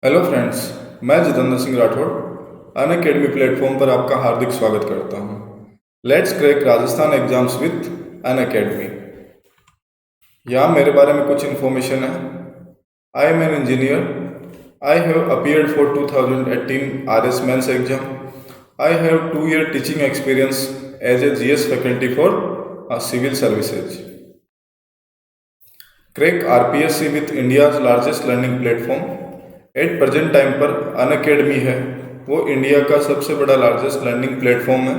Hello friends, मैं Jitendra Singh Rathore Unacademy platform पर आपका हार्दिक स्वागत करता हूं। Let's crack Rajasthan exams with Unacademy. यहाँ मेरे बारे में कुछ इन्फॉर्मेशन है। I am an engineer. I have appeared for 2018 RS mains exam. I have 2 year teaching experience as a GS faculty for civil services. Crack RPSC with India's largest learning platform. At present time पर अन academy है वो India का सबसे बड़ा largest learning platform है,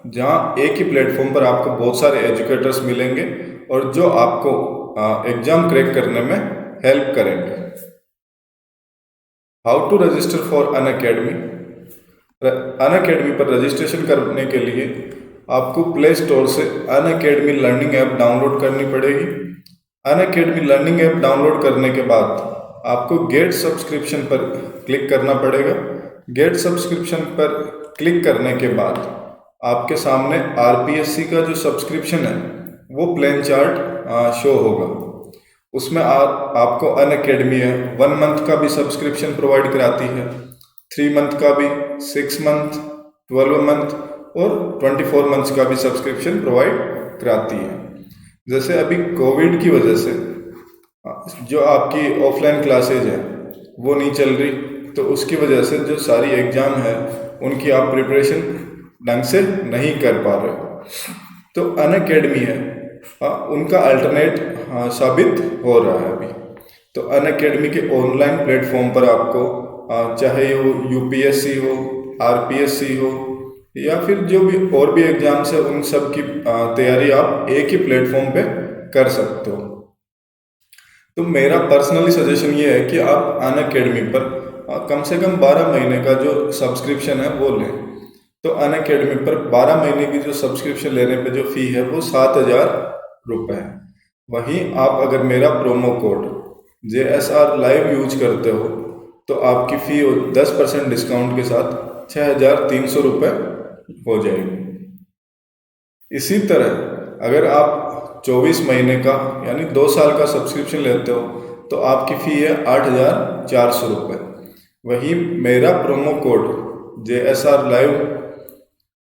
जहाँ एक ही platform पर आपको बहुत सारे एजुकेटर्स मिलेंगे और जो आपको एग्जाम क्रैक करने में हेल्प करेंगे। How to register for Unacademy. Unacademy पर रजिस्ट्रेशन करने के लिए आपको प्ले स्टोर से Unacademy learning app download करनी पड़ेगी। Unacademy learning app download करने के बाद आपको गेट सब्सक्रिप्शन पर क्लिक करना पड़ेगा। गेट सब्सक्रिप्शन पर क्लिक करने के बाद आपके सामने RPSC का जो सब्सक्रिप्शन है वो प्लेन चार्ट शो होगा। उसमें आपको अन अकेडमी है 1 month का भी सब्सक्रिप्शन प्रोवाइड कराती है, 3 month का भी, 6 month, 12 month और 24 months का भी सब्सक्रिप्शन प्रोवाइड कराती है। जैसे अभी कोविड की वजह से जो आपकी ऑफलाइन क्लासेज है वो नहीं चल रही, तो उसकी वजह से जो सारी एग्ज़ाम है उनकी आप प्रिपरेशन ढंग से नहीं कर पा रहे हो। तो अन अकेडमी है उनका अल्टरनेट साबित हो रहा है अभी। तो अन अकेडमी के ऑनलाइन प्लेटफॉर्म पर आपको चाहे वो UPSC हो, RPSC हो या फिर जो भी और भी एग्ज़ाम्स है उन सब की तैयारी आप एक ही प्लेटफॉर्म पे कर सकते हो। तो मेरा पर्सनली सजेशन ये है कि आप अन अकेडमी पर कम से कम 12 महीने का जो सब्सक्रिप्शन है वो लें। तो अन अकेडमी पर 12 महीने की जो सब्सक्रिप्शन लेने पे जो फ़ी है वो 7,000 रुपये है। वहीं आप अगर मेरा promo code JSR live use करते हो तो आपकी फ़ी 10% डिस्काउंट के साथ 6,300 रुपये हो जाएगी। इसी तरह अगर आप 24 महीने का यानी 2 साल का सब्सक्रिप्शन लेते हो तो आपकी फ़ी है 8,400 रुपये। वहीं मेरा promo code JSR live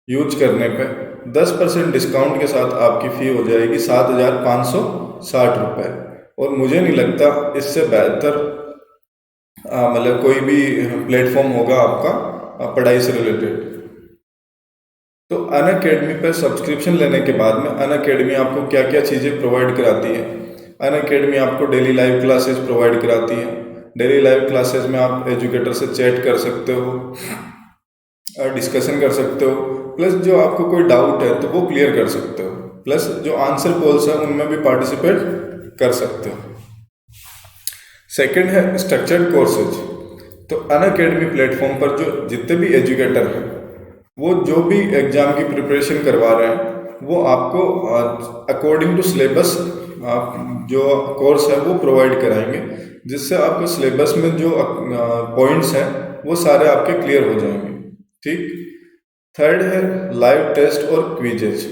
use करने पे 10% डिस्काउंट के साथ आपकी फ़ी हो जाएगी 7,560 रुपये। और मुझे नहीं लगता इससे बेहतर मतलब कोई भी प्लेटफॉर्म होगा आपका पढ़ाई से रिलेटेड। तो अन अकेडमी पर सब्सक्रिप्शन लेने के बाद में अन अकेडमी आपको क्या क्या चीज़ें प्रोवाइड कराती है। अन अकेडमी आपको डेली लाइव क्लासेस प्रोवाइड कराती है। डेली लाइव क्लासेस में आप एजुकेटर से चैट कर सकते हो और डिस्कशन कर सकते हो, प्लस जो आपको कोई डाउट है तो वो क्लियर कर सकते हो, प्लस जो आंसर पोल्स हैं उनमें भी पार्टिसिपेट कर सकते हो। सेकंड है स्ट्रक्चर्ड कोर्सेज। तो अन अकेडमी प्लेटफॉर्म पर जो जितने भी एजुकेटर हैं वो जो भी एग्ज़ाम की प्रिपरेशन करवा रहे हैं वो आपको अकॉर्डिंग टू सिलेबस जो कोर्स है वो प्रोवाइड कराएंगे, जिससे आपको सिलेबस में जो पॉइंट्स हैं वो सारे आपके क्लियर हो जाएंगे। ठीक। थर्ड है लाइव टेस्ट और क्विजेज।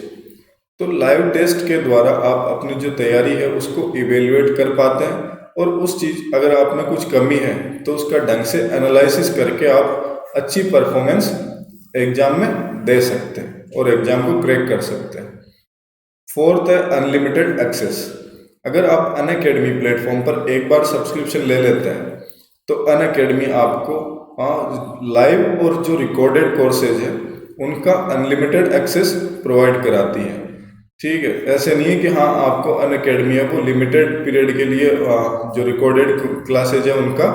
तो लाइव टेस्ट के द्वारा आप अपनी जो तैयारी है उसको इवेलुएट कर पाते हैं और उस चीज़ अगर आप में कुछ कमी है तो उसका ढंग से एनालिसिस करके आप अच्छी परफॉर्मेंस एग्जाम में दे सकते हैं और एग्जाम को क्रैक कर सकते हैं। फोर्थ है अनलिमिटेड एक्सेस। अगर आप अन अकेडमी प्लेटफॉर्म पर एक बार सब्सक्रिप्शन ले लेते हैं तो अन अकेडमी आपको लाइव और जो रिकॉर्डेड कोर्सेज है उनका अनलिमिटेड एक्सेस प्रोवाइड कराती है। ठीक है, ऐसे नहीं है कि हाँ आपको अन अकेडमी है वो लिमिटेड पीरियड के लिए जो रिकॉर्डेड क्लासेज है उनका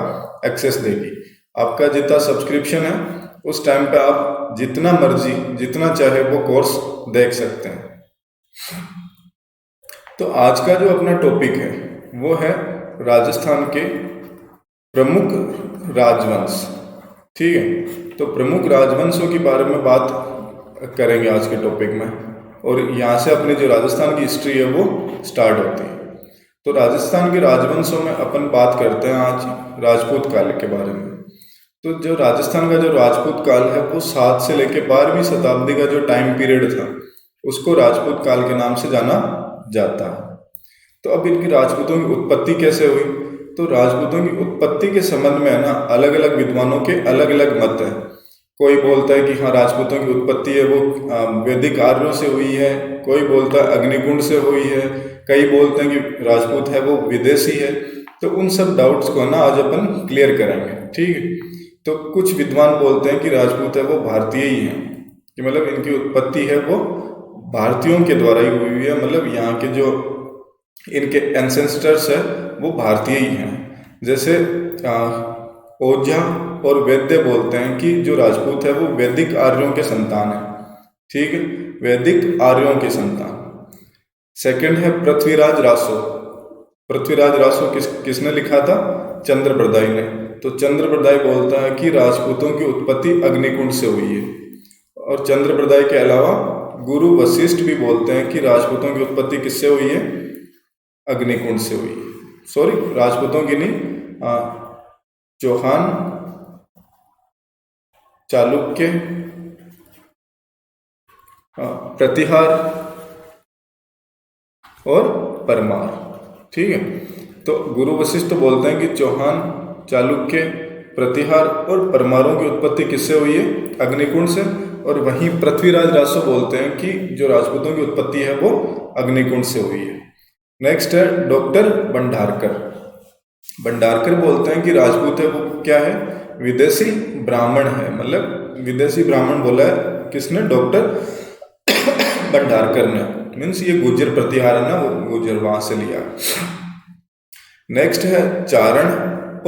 एक्सेस देगी। आपका जितना सब्सक्रिप्शन है उस टाइम पे आप जितना मर्जी जितना चाहे वो कोर्स देख सकते हैं। तो आज का जो अपना टॉपिक है वो है राजस्थान के प्रमुख राजवंश। ठीक है, तो प्रमुख राजवंशों के बारे में बात करेंगे आज के टॉपिक में, और यहाँ से अपनी जो राजस्थान की हिस्ट्री है वो स्टार्ट होती है। तो राजस्थान के राजवंशों में अपन बात करते हैं आज राजपूत काल के बारे में। तो जो राजस्थान का जो राजपूत काल है वो 7 से लेकर 12वीं शताब्दी का जो टाइम पीरियड था उसको राजपूत काल के नाम से जाना जाता है। तो अब इनकी राजपूतों की उत्पत्ति कैसे हुई। तो राजपूतों की उत्पत्ति के संबंध में है ना अलग अलग विद्वानों के अलग अलग मत हैं। कोई बोलता है कि हाँ राजपूतों की उत्पत्ति है वो वैदिक आर्यों से हुई है, कोई बोलता है अग्निकुंड से हुई है, कई बोलते हैं कि राजपूत है वो विदेशी है। तो उन सब डाउट्स को ना आज अपन क्लियर करेंगे, ठीक है। तो कुछ विद्वान बोलते हैं कि राजपूत है वो भारतीय ही हैं, कि मतलब इनकी उत्पत्ति है वो भारतीयों के द्वारा ही हुई है, मतलब यहाँ के जो इनके एंसेस्टर्स है वो भारतीय ही हैं। जैसे ओझा और वैद्य बोलते हैं कि जो राजपूत है वो वैदिक आर्यों के संतान है, ठीक है, वैदिक आर्यों के संतान। सेकंड है पृथ्वीराज रासो। पृथ्वीराज रासो किसने लिखा था? चंद्रप्रदाय ने। तो चंद्रप्रदाय बोलता है कि राजपूतों की उत्पत्ति अग्निकुंड से हुई है। और चंद्रप्रदाय के अलावा गुरु वशिष्ठ भी बोलते हैं कि राजपूतों की उत्पत्ति किससे हुई है? अग्निकुंड से हुई है। सॉरी, राजपूतों की नहीं, चौहान, चालुक्य, प्रतिहार और परमार, ठीक है। तो गुरु वशिष्ठ तो बोलते हैं कि चौहान, चालुक्य, प्रतिहार और परमारों की उत्पत्ति किससे हुई है? अग्निकुंड से। और वहीं पृथ्वीराज रासो बोलते हैं कि जो राजपूतों की उत्पत्ति है वो अग्निकुंड से हुई है। नेक्स्ट है डॉक्टर भंडारकर। भंडारकर बोलते हैं कि राजपूत है वो क्या है? विदेशी ब्राह्मण है। मतलब विदेशी ब्राह्मण बोला है किसने? डॉक्टर भंडारकर ने। मीन्स ये गुर्जर प्रतिहार है ना, वो गुर्जर वहां से लिया। नेक्स्ट है चारण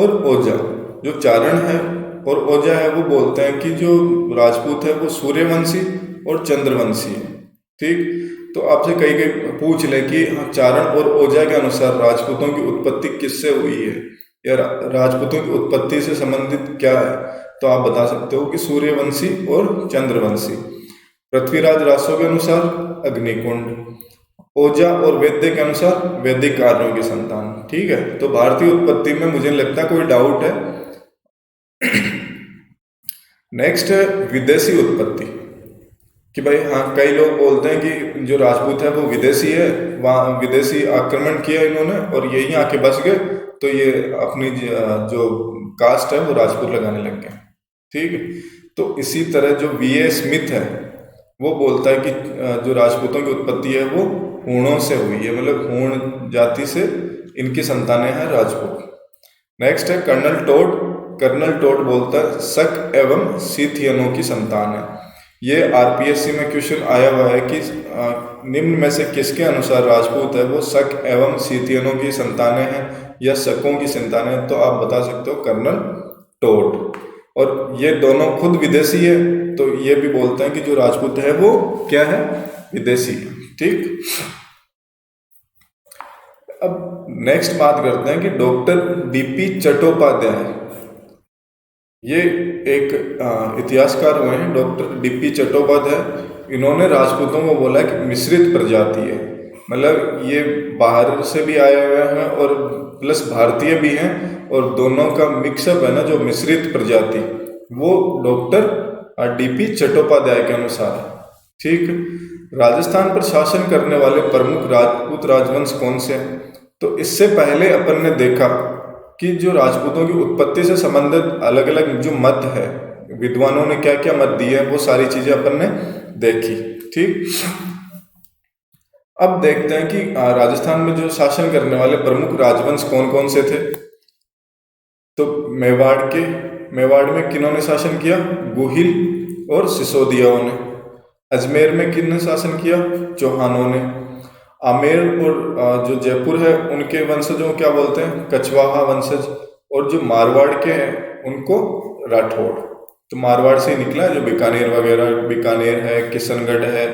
और ओझा। जो चारण है और ओझा है वो बोलते हैं कि जो राजपूत है वो सूर्यवंशी और चंद्रवंशी है, ठीक। तो आपसे कई कई पूछ ले कि चारण और ओझा के अनुसार राजपूतों की उत्पत्ति किससे हुई है या राजपूतों की उत्पत्ति से संबंधित क्या है, तो आप बता सकते हो कि सूर्यवंशी और चंद्रवंशी। पृथ्वीराज रासो के अनुसार अग्निकुंड, ओझा और वैद्य के अनुसार वैदिक आर्यों की संतान, ठीक है। तो भारतीय उत्पत्ति में मुझे लगता है कोई डाउट है। नेक्स्ट है विदेशी उत्पत्ति, कि भाई हाँ कई लोग बोलते हैं कि जो राजपूत है वो विदेशी है, वहाँ विदेशी आक्रमण किया इन्होंने और यहीं आके बस गए, तो ये अपनी जो कास्ट है वो राजपूत लगाने लग गए, ठीक है। तो इसी तरह जो वी.ए. स्मिथ है वो बोलता है कि जो राजपूतों की उत्पत्ति है वो हूणों से हुई है, मतलब हूण जाति से इनकी संतानें हैं राजपूत। नेक्स्ट है कर्नल टोड। कर्नल टोड बोलता है शक एवं सीथियनों की संतान है। ये आरपीएससी में क्वेश्चन आया हुआ है कि निम्न में से किसके अनुसार राजपूत है वो शक एवं सीथियनों की संतानें हैं या शकों की संतानें, तो आप बता सकते हो कर्नल टोड। और ये दोनों खुद विदेशी है, तो ये भी बोलते हैं कि जो राजपूत है वो क्या है? विदेशी, ठीक। अब नेक्स्ट बात करते हैं कि डॉक्टर डीपी चट्टोपाध्याय, ये एक इतिहासकार हुए हैं डॉक्टर डीपी चट्टोपाध्याय। इन्होंने राजपूतों को बोला कि मिश्रित प्रजाति है, मतलब ये बाहर से भी आए हुए हैं और प्लस भारतीय भी हैं, और दोनों का मिक्सअप है ना जो मिश्रित प्रजाति, वो डॉक्टर डीपी चट्टोपाध्याय के अनुसार, ठीक। राजस्थान पर शासन करने वाले प्रमुख राजपूत राजवंश कौन से हैं? तो इससे पहले अपन ने देखा कि जो राजपूतों की उत्पत्ति से संबंधित अलग अलग जो मत है, विद्वानों ने क्या क्या मत दिए हैं, वो सारी चीजें अपन ने देखी, ठीक। अब देखते हैं कि राजस्थान में जो शासन करने वाले प्रमुख राजवंश कौन कौन से थे। तो मेवाड़ में किन्होंने शासन किया? गुहिल और सिसोदियाओं ने। अजमेर में किसने शासन किया? चौहानों ने। आमेर और जो जयपुर है उनके वंशजों क्या बोलते हैं? कछवाहा वंशज। और जो मारवाड़ के हैं उनको राठौड़। तो मारवाड़ से ही निकला है, जो बीकानेर वगैरह, बीकानेर है, किशनगढ़ है,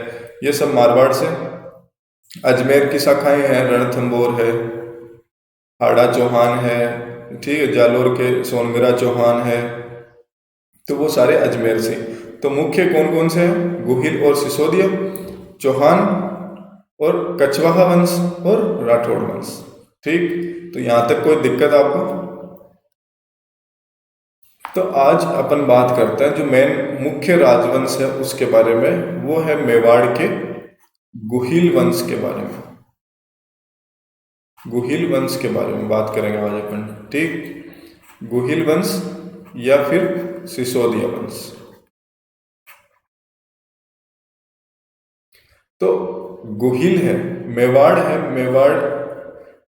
ये सब मारवाड़ से। अजमेर की शाखाएं हैं, रणथंभौर है, हाड़ा चौहान है, ठीक है, जालोर के सोनगरा चौहान है, तो वो सारे अजमेर से। तो मुख्य कौन कौन से हैं? गुहिल और सिसोदिया, चौहान और कछवाहा वंश और राठौड़ वंश, ठीक। तो यहां तक कोई दिक्कत आपको? तो आज अपन बात करते हैं जो मेन मुख्य राजवंश है उसके बारे में, वो है मेवाड़ के गुहिल वंश के बारे में। गुहिल वंश के बारे में बात करेंगे आज अपन। ठीक, गुहिल वंश या फिर सिसोदिया वंश। तो गुहिल है, मेवाड़ है,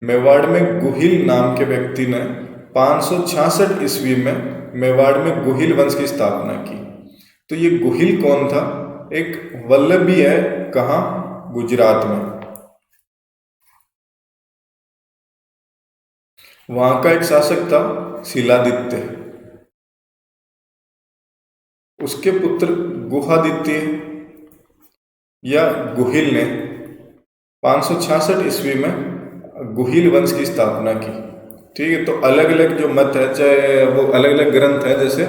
मेवाड़ में गुहिल नाम के व्यक्ति ने 566 ईस्वी में मेवाड़ में गुहिल वंश की स्थापना की। तो ये गुहिल कौन था? एक वल्लभी है, कहाँ? गुजरात में। वहां का एक शासक था शिलादित्य, उसके पुत्र गुहादित्य या गुहिल ने 566 ईस्वी में गुहिल वंश की स्थापना की। ठीक है, तो अलग अलग जो मत है, चाहे वो अलग अलग ग्रंथ है, जैसे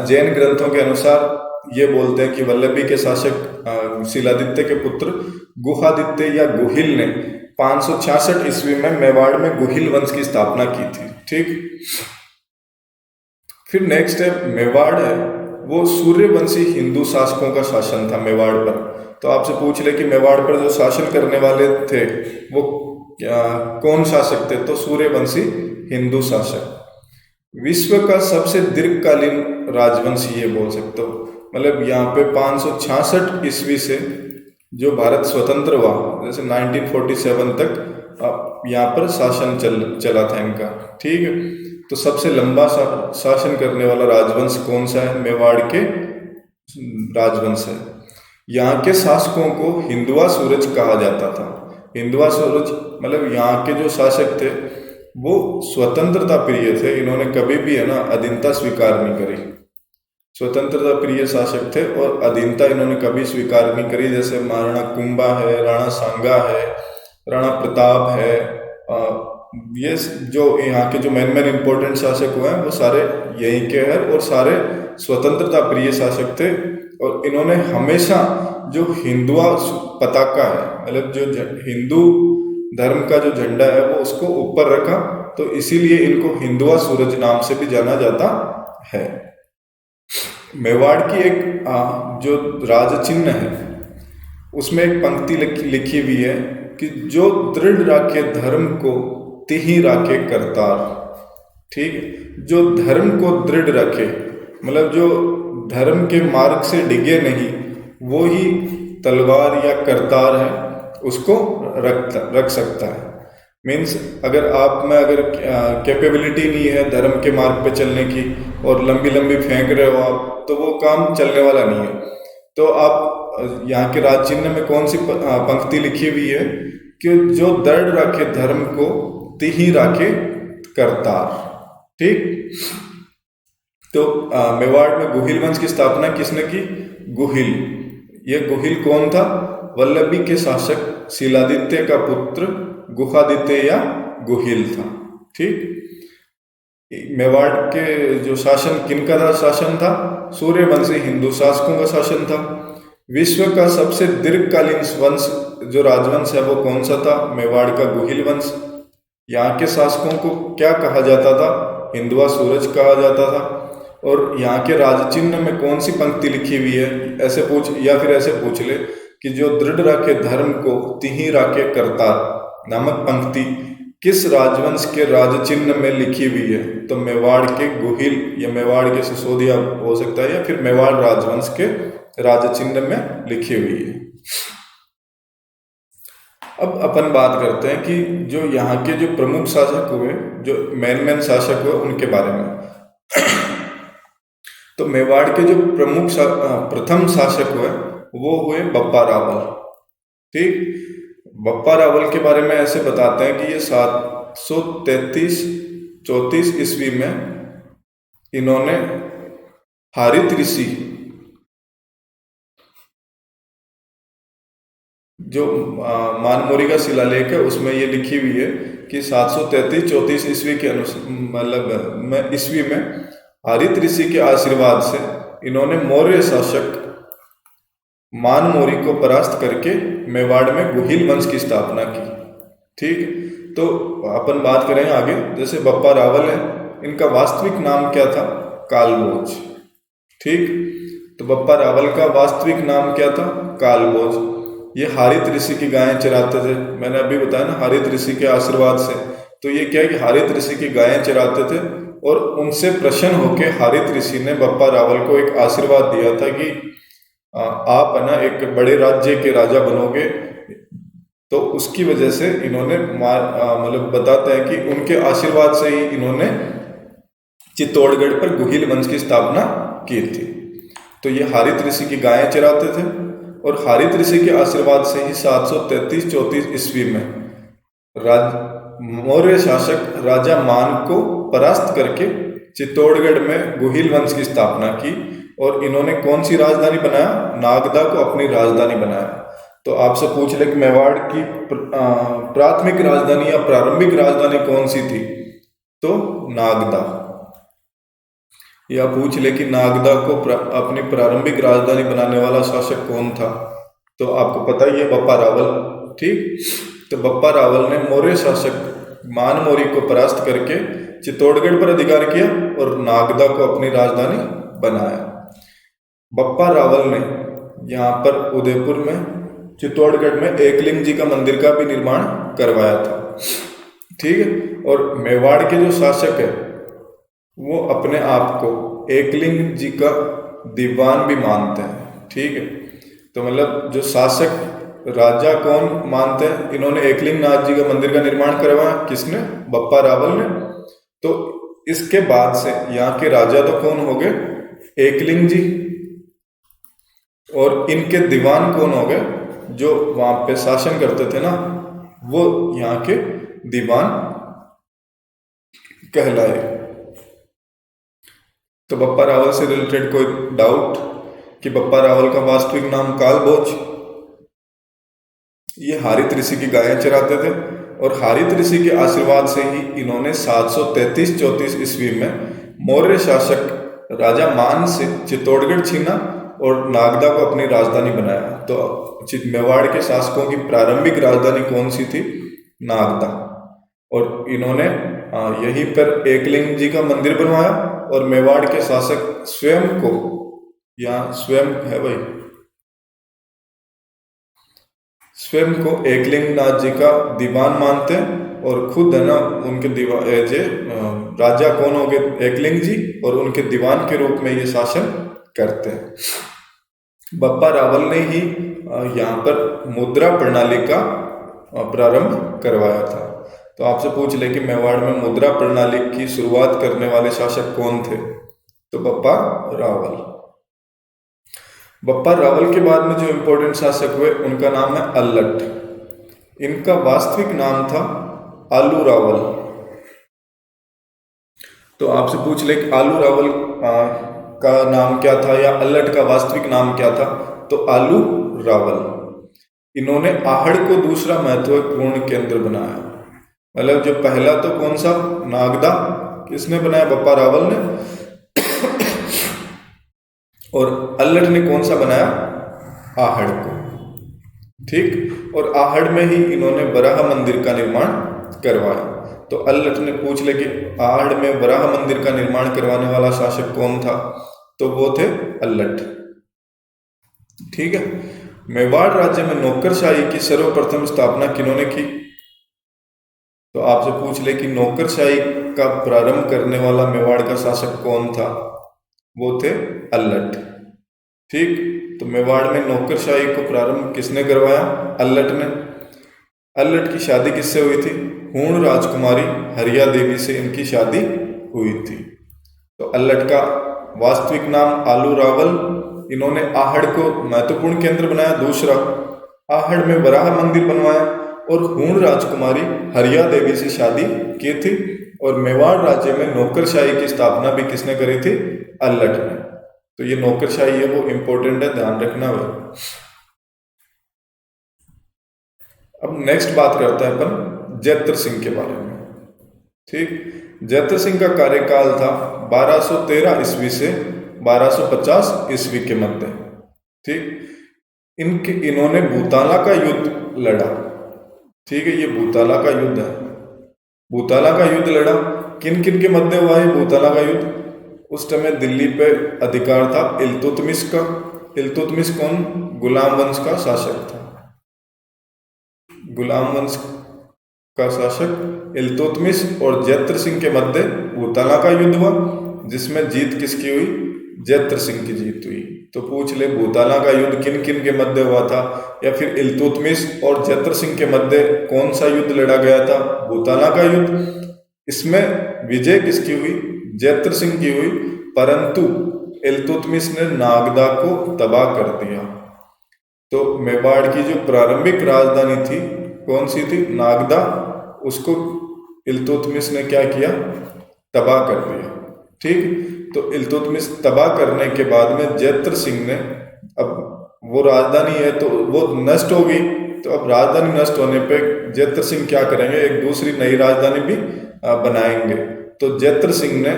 जैन ग्रंथों के अनुसार ये बोलते हैं कि वल्लभी के शासक शिलादित्य के पुत्र गुहादित्य या गुहिल ने 566 ईस्वी में मेवाड़ में गुहिल वंश की स्थापना की थी। ठीक, फिर नेक्स्ट है मेवाड़ है, वो सूर्यवंशी हिंदू शासकों का शासन था मेवाड़ पर। तो आपसे पूछ ले कि मेवाड़ पर जो शासन करने वाले थे वो कौन शासक थे? तो सूर्यवंशी हिंदू शासक। विश्व का सबसे दीर्घकालीन राजवंश ये बोल सकते हो। मतलब यहाँ पे 566 ईस्वी से जो भारत स्वतंत्र हुआ, जैसे 1947 तक यहाँ पर शासन चला था इनका। ठीक है, तो सबसे लंबा शासन करने वाला राजवंश कौन सा है? मेवाड़ के राजवंश है। यहाँ के शासकों को हिंदुआ सूरज कहा जाता था। हिंदुआ सूरज मतलब यहाँ के जो शासक थे वो स्वतंत्रता प्रिय थे, इन्होंने कभी भी है ना अधीनता स्वीकार नहीं करी। स्वतंत्रता प्रिय शासक थे और अधीनता इन्होंने कभी स्वीकार नहीं करी। जैसे महाराणा कुंभा है, राणा सांगा है, राणा प्रताप है, ये जो यहाँ के जो मेन इंपॉर्टेंट शासक हुए हैं वो सारे यहीं के हैं और सारे स्वतंत्रता प्रिय शासक थे। और इन्होंने हमेशा जो हिंदुआ पताका है, मतलब जो हिंदू धर्म का जो झंडा है वो उसको ऊपर रखा, तो इसीलिए इनको हिंदुआ सूरज नाम से भी जाना जाता है। मेवाड़ की एक जो राज चिन्ह है उसमें एक पंक्ति लिखी हुई है कि जो दृढ़ राखे धर्म को तिहि राखे करतार। ठीक, जो धर्म को दृढ़ रखे, मतलब जो धर्म के मार्ग से डिगे नहीं, वो ही तलवार या करतार है उसको रख सकता है। मीन्स अगर आप में अगर कैपेबिलिटी नहीं है धर्म के मार्ग पे चलने की और लंबी लंबी फेंक रहे हो आप, तो वो काम चलने वाला नहीं है। तो आप यहाँ के राज चिन्ह में कौन सी पंक्ति लिखी हुई है कि जो दृढ़ रखे धर्म को तिहि राखे करतार। ठीक, तो मेवाड़ में गुहिल वंश की स्थापना किसने की? गुहिल। ये गुहिल कौन था? वल्लभी के शासक शिलादित्य का पुत्र गुहादित्य या गुहिल था। ठीक, मेवाड़ के जो शासन किनका था? शासन था सूर्यवंशी हिंदू शासकों का शासन था। विश्व का सबसे दीर्घकालीन वंश जो राजवंश है वो कौन सा था? मेवाड़ का गुहिल वंश। यहाँ के शासकों को क्या कहा जाता था? हिंदुआ सूरज कहा जाता था। और यहाँ के राज चिन्ह में कौन सी पंक्ति लिखी हुई है? ऐसे पूछ या फिर ऐसे पूछ ले कि जो दृढ़ राखे धर्म को तिहि राखे करतार नामक पंक्ति किस राजवंश के राज चिन्ह में लिखी हुई है? तो मेवाड़ के गुहिल या मेवाड़ के सिसोदिया हो सकता है, या फिर मेवाड़ राजवंश के राज चिन्ह में लिखी हुई है। अब अपन बात करते हैं कि जो यहाँ के जो प्रमुख शासक हुए, जो मेन शासक हुए, उनके बारे में। तो मेवाड़ के जो प्रथम शासक हुए वो हुए बप्पा रावल। ठीक, बप्पा रावल के बारे में ऐसे बताते हैं कि ये 733-34 ईस्वी में इन्होंने हारित ऋषि जो मानमोरी का शिलालेख है उसमें ये लिखी हुई है कि 733-34 ईस्वी के मतलब ईस्वी में हारित ऋषि के आशीर्वाद से इन्होंने मौर्य शासक मानमोरी को परास्त करके मेवाड़ में गुहिल वंश की स्थापना की। ठीक, तो अपन बात करें आगे। जैसे बप्पा रावल है, इनका वास्तविक नाम क्या था? कालभोज। ठीक, तो बप्पा रावल का वास्तविक नाम क्या था? कालभोज। ये हारित ऋषि की गायें चराते थे। मैंने अभी बताया ना, हारित ऋषि के आशीर्वाद से। तो ये क्या है कि हारित ऋषि की गायें चराते थे और उनसे प्रसन्न होकर हारित ऋषि ने बप्पा रावल को एक आशीर्वाद दिया था कि आप है ना एक बड़े राज्य के राजा बनोगे। तो उसकी वजह से इन्होंने मतलब बताते हैं कि उनके आशीर्वाद से ही इन्होंने चित्तौड़गढ़ पर गुहिल वंश की स्थापना की थी। तो ये हारित ऋषि की गायें चराते थे और हारित ऋषि के आशीर्वाद से ही 733-34 ईस्वी में मौर्य शासक राजा मान को परास्त करके चित्तौड़गढ़ में गुहिल वंश की स्थापना की और इन्होंने कौन सी राजधानी बनाया? नागदा को अपनी राजधानी बनाया। तो आपसे पूछ ले कि मेवाड़ की प्राथमिक राजधानी या प्रारंभिक राजधानी कौन सी थी? तो नागदा। या पूछ ले कि नागदा को अपनी प्रारंभिक राजधानी बनाने वाला शासक कौन था? तो आपको पता ही है, बप्पा रावल। ठीक, तो बप्पा रावल ने मौर्य शासक मान मौर्य को परास्त करके चित्तौड़गढ़ पर अधिकार किया और नागदा को अपनी राजधानी बनाया। बप्पा रावल ने यहाँ पर उदयपुर में चित्तौड़गढ़ में एकलिंग जी का मंदिर का भी निर्माण करवाया था। ठीक है, और मेवाड़ के जो शासक है वो अपने आप को एकलिंग जी का दीवान भी मानते हैं। ठीक है, तो मतलब जो शासक राजा कौन मानते हैं? इन्होंने एकलिंग नाथ जी का मंदिर का निर्माण करवाया। किसने? बप्पा रावल ने। तो इसके बाद से यहाँ के राजा तो कौन हो गए? एकलिंग जी। और इनके दीवान कौन हो गए? जो वहां पे शासन करते थे ना, वो यहाँ के दीवान कहलाए। तो बप्पा रावल से रिलेटेड कोई डाउट कि बप्पा रावल का वास्तविक नाम कालभोज? ये हारित ऋषि की गायें चराते थे और हारित ऋषि के आशीर्वाद से ही इन्होंने 733-34 ईस्वी में मौर्य शासक राजा मान से चित्तौड़गढ़ छीना और नागदा को अपनी राजधानी बनाया। तो मेवाड़ के शासकों की प्रारंभिक राजधानी कौन सी थी? नागदा। और इन्होंने यहीं पर एकलिंग जी का मंदिर बनवाया और मेवाड़ के शासक स्वयं को, यहाँ स्वयं है भाई, स्वयं को एकलिंग नाथ जी का दीवान मानते हैं और खुद है ना उनके राजा कौन हो गए? एकलिंग जी, और उनके दीवान के रूप में ये शासन करते हैं। बप्पा रावल ने ही यहाँ पर मुद्रा प्रणाली का प्रारंभ करवाया था। तो आपसे पूछ ले कि मेवाड़ में मुद्रा प्रणाली की शुरुआत करने वाले शासक कौन थे? तो बप्पा रावल। बप्पा रावल के बाद में जो इंपॉर्टेंट शासक हुए उनका नाम है अल्लट। इनका वास्तविक नाम था आलू रावल। तो आपसे पूछ ले कि आलू रावल का नाम क्या था या अल्लट का वास्तविक नाम क्या था? तो आलू रावल। इन्होंने आहड़ को दूसरा महत्वपूर्ण केंद्र बनाया। मतलब जो पहला तो कौन सा? नागदा। किसने बनाया? बप्पा रावल ने। और अल्लट ने कौन सा बनाया? आहड़ को। ठीक, और आहड़ में ही इन्होंने वराह मंदिर का निर्माण करवाया। तो अल्लट ने पूछ ले कि आहड़ में वराह मंदिर का निर्माण करवाने वाला शासक कौन था? तो वो थे अल्लट। ठीक है, मेवाड़ राज्य में नौकरशाही की सर्वप्रथम स्थापना किन्होंने की? तो आपसे पूछ ले कि नौकरशाही का प्रारंभ करने वाला मेवाड़ का शासक कौन था? वो थे अल्लट। ठीक, तो मेवाड़ में नौकरशाही को प्रारंभ किसने करवाया? अल्लट ने। अल्लट की शादी किससे हुई थी? हूण राजकुमारी हरिया देवी से इनकी शादी हुई थी। तो अल्लट का वास्तविक नाम आलू रावल। इन्होंने आहड़ को महत्वपूर्ण केंद्र बनाया। दूसरा, आहड़ में वराह मंदिर बनवाया और हूण राजकुमारी हरिया देवी से शादी की थी। और मेवाड़ राज्य में नौकरशाही की स्थापना भी किसने करी थी? अल्लट ने। तो ये नौकरशाही है वो इंपॉर्टेंट है, ध्यान रखना भाई। अब नेक्स्ट बात करते हैं अपन जैत्र सिंह के बारे में। ठीक, जैत्र सिंह का कार्यकाल था 1213 ईस्वी से 1250 ईस्वी के मध्य। ठीक, इन्होंने भूताला का युद्ध लड़ा। ठीक है, ये भूताला का युद्ध है। भूताला का युद्ध लड़ा। किन किन के मध्य हुआ है भूताला का युद्ध? उस समय दिल्ली पे अधिकार था इल्तुतमिश का। इल्तुतमिश कौन? गुलाम वंश का शासक था। गुलाम वंश का शासक इल्तुतमिश और जैत्र सिंह के मध्य भूताला का युद्ध हुआ, जिसमें जीत किसकी हुई? जैत्र सिंह की जीत हुई। तो पूछ ले भूताला का युद्ध किन किन के मध्य हुआ था, या फिर इल्तुतमिश और जैत्र सिंह के मध्य कौन सा युद्ध लड़ा गया था? भूताला का युद्ध। इसमें विजय किसकी हुई? जैत्र सिंह की हुई, परंतु इल्तुतमिश ने नागदा को तबाह कर दिया। तो मेवाड़ की जो प्रारंभिक राजधानी थी कौन सी थी? नागदा। उसको इल्तुतमिश ने क्या किया? तबाह कर दिया। ठीक। तो इल्तुतमिश तबाह करने के बाद में जैत्र सिंह ने, अब वो राजधानी है तो वो नष्ट होगी, तो अब राजधानी नष्ट होने पे जैत्र सिंह क्या करेंगे? एक दूसरी नई राजधानी भी बनाएंगे। तो जैत्र सिंह ने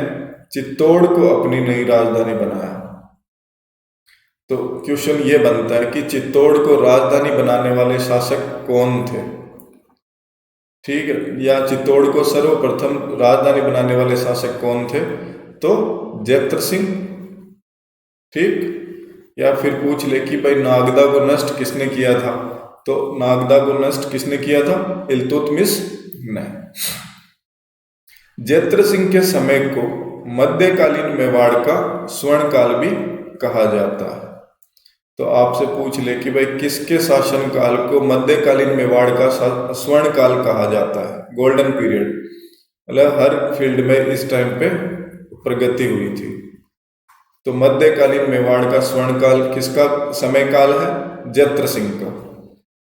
चित्तौड़ को अपनी नई राजधानी बनाया। तो क्वेश्चन ये बनता है कि चित्तौड़ को राजधानी बनाने वाले शासक कौन थे? ठीक है, या चित्तौड़ को सर्वप्रथम राजधानी बनाने वाले शासक कौन थे? तो जैत्र सिंह। ठीक। या फिर पूछ ले कि भाई नागदा को नष्ट किसने किया था? तो नागदा को नष्ट किसने किया था? इल्तुतमिश ने। जैत्र सिंह के समय को मध्यकालीन मेवाड़ का स्वर्ण काल भी कहा जाता है। तो आपसे पूछ ले कि भाई किसके शासन काल को मध्यकालीन मेवाड़ का स्वर्ण काल कहा जाता है? Golden period. मतलब हर फील्ड में इस टाइम पे प्रगति हुई थी। तो मध्यकालीन मेवाड़ का स्वर्ण काल किसका समय काल है? जैत्र सिंह का।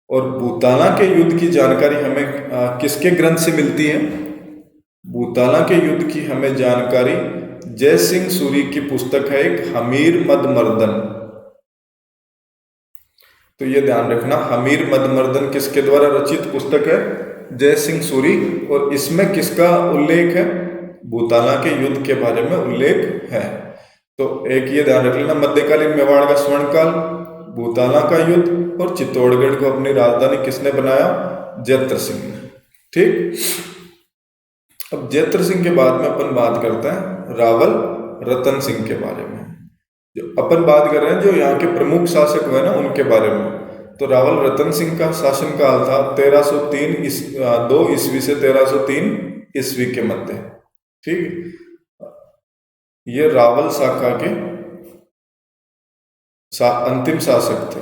और भूताला के युद्ध की जानकारी हमें किसके ग्रंथ से मिलती है? भूताला के युद्ध की हमें जानकारी जय सिंह सूरी की पुस्तक है एक, हमीर मद मर्दन। तो ये ध्यान रखना, हमीर मद मर्दन किसके द्वारा रचित पुस्तक है? जय सिंह सूरी। और इसमें किसका उल्लेख है? भूताला के युद्ध के बारे में उल्लेख है। तो एक ये ध्यान रख लेना, मध्यकालीन मेवाड़ का स्वर्ण काल, भूताला का युद्ध, और चित्तौड़गढ़ को अपनी राजधानी किसने बनाया? जैत्र सिंह ने। ठीक। अब जैत्र सिंह के बाद में अपन बात करते हैं रावल रतन सिंह के बारे में। जो अपन बात कर रहे हैं जो यहाँ के प्रमुख शासक हुए ना, उनके बारे में। तो रावल रतन सिंह का शासन काल था 1302 ईस्वी से 1303 ईस्वी के मध्य। ठीक। ये रावल शाखा के अंतिम शासक थे।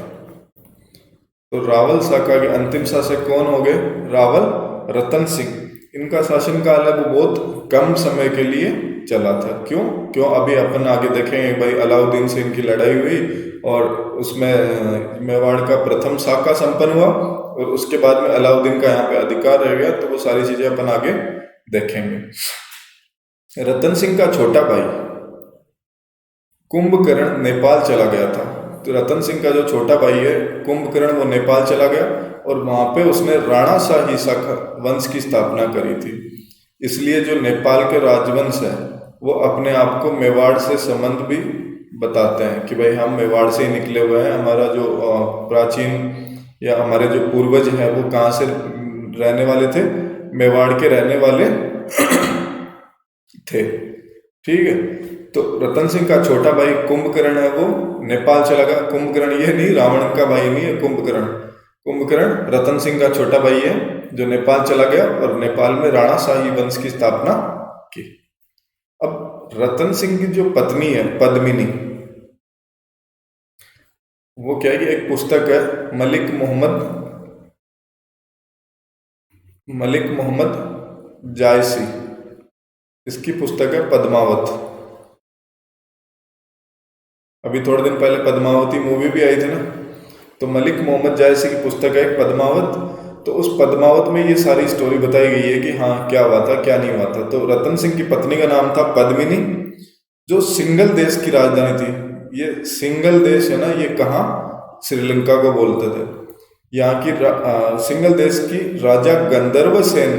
तो रावल शाखा के अंतिम शासक कौन हो गए? रावल रतन सिंह। इनका शासन काल है वो बहुत कम समय के लिए चला था। क्यों? अभी अपन आगे देखेंगे भाई, अलाउद्दीन से इनकी लड़ाई हुई और उसमें मेवाड़ का प्रथम शाखा संपन्न हुआ, और उसके बाद में अलाउद्दीन का यहाँ पे अधिकार रह गया। तो वो सारी चीजें अपन आगे देखेंगे। रतन सिंह का छोटा भाई कुंभकर्ण नेपाल चला गया था। तो रतन सिंह का जो छोटा भाई है कुंभकर्ण, वो नेपाल चला गया और वहां पे उसने राणा शाही शाखा वंश की स्थापना करी थी। इसलिए जो नेपाल के राजवंश है वो अपने आप को मेवाड़ से संबंध भी बताते हैं कि भाई हम मेवाड़ से ही निकले हुए हैं। हमारा जो प्राचीन या हमारे जो पूर्वज हैं वो कहाँ से रहने वाले थे? मेवाड़ के रहने वाले थे। ठीक है। तो रतन सिंह का छोटा भाई कुंभकर्ण है, वो नेपाल चला गया। कुंभकर्ण ये नहीं, रावण का भाई नहीं है कुंभकर्ण रतन सिंह का छोटा भाई है जो नेपाल चला गया और नेपाल में राणा शाही वंश की स्थापना की। अब रतन सिंह की जो पत्नी है पद्मिनी, वो क्या है कि एक पुस्तक है मलिक मोहम्मद जायसी, इसकी पुस्तक है पद्मावत। अभी थोड़े दिन पहले पद्मावती मूवी भी आई थी ना, तो मलिक मोहम्मद जायसी की पुस्तक है पद्मावत। तो उस पद्मावत में ये सारी स्टोरी बताई गई है कि हाँ क्या हुआ था क्या नहीं हुआ था। तो रतन सिंह की पत्नी का नाम था पद्मिनी, जो सिंगल देश की राजधानी थी। ये सिंगल देश है ना, ये कहाँ? श्रीलंका को बोलते थे। यहाँ की सिंगल देश की राजा गंधर्व सेन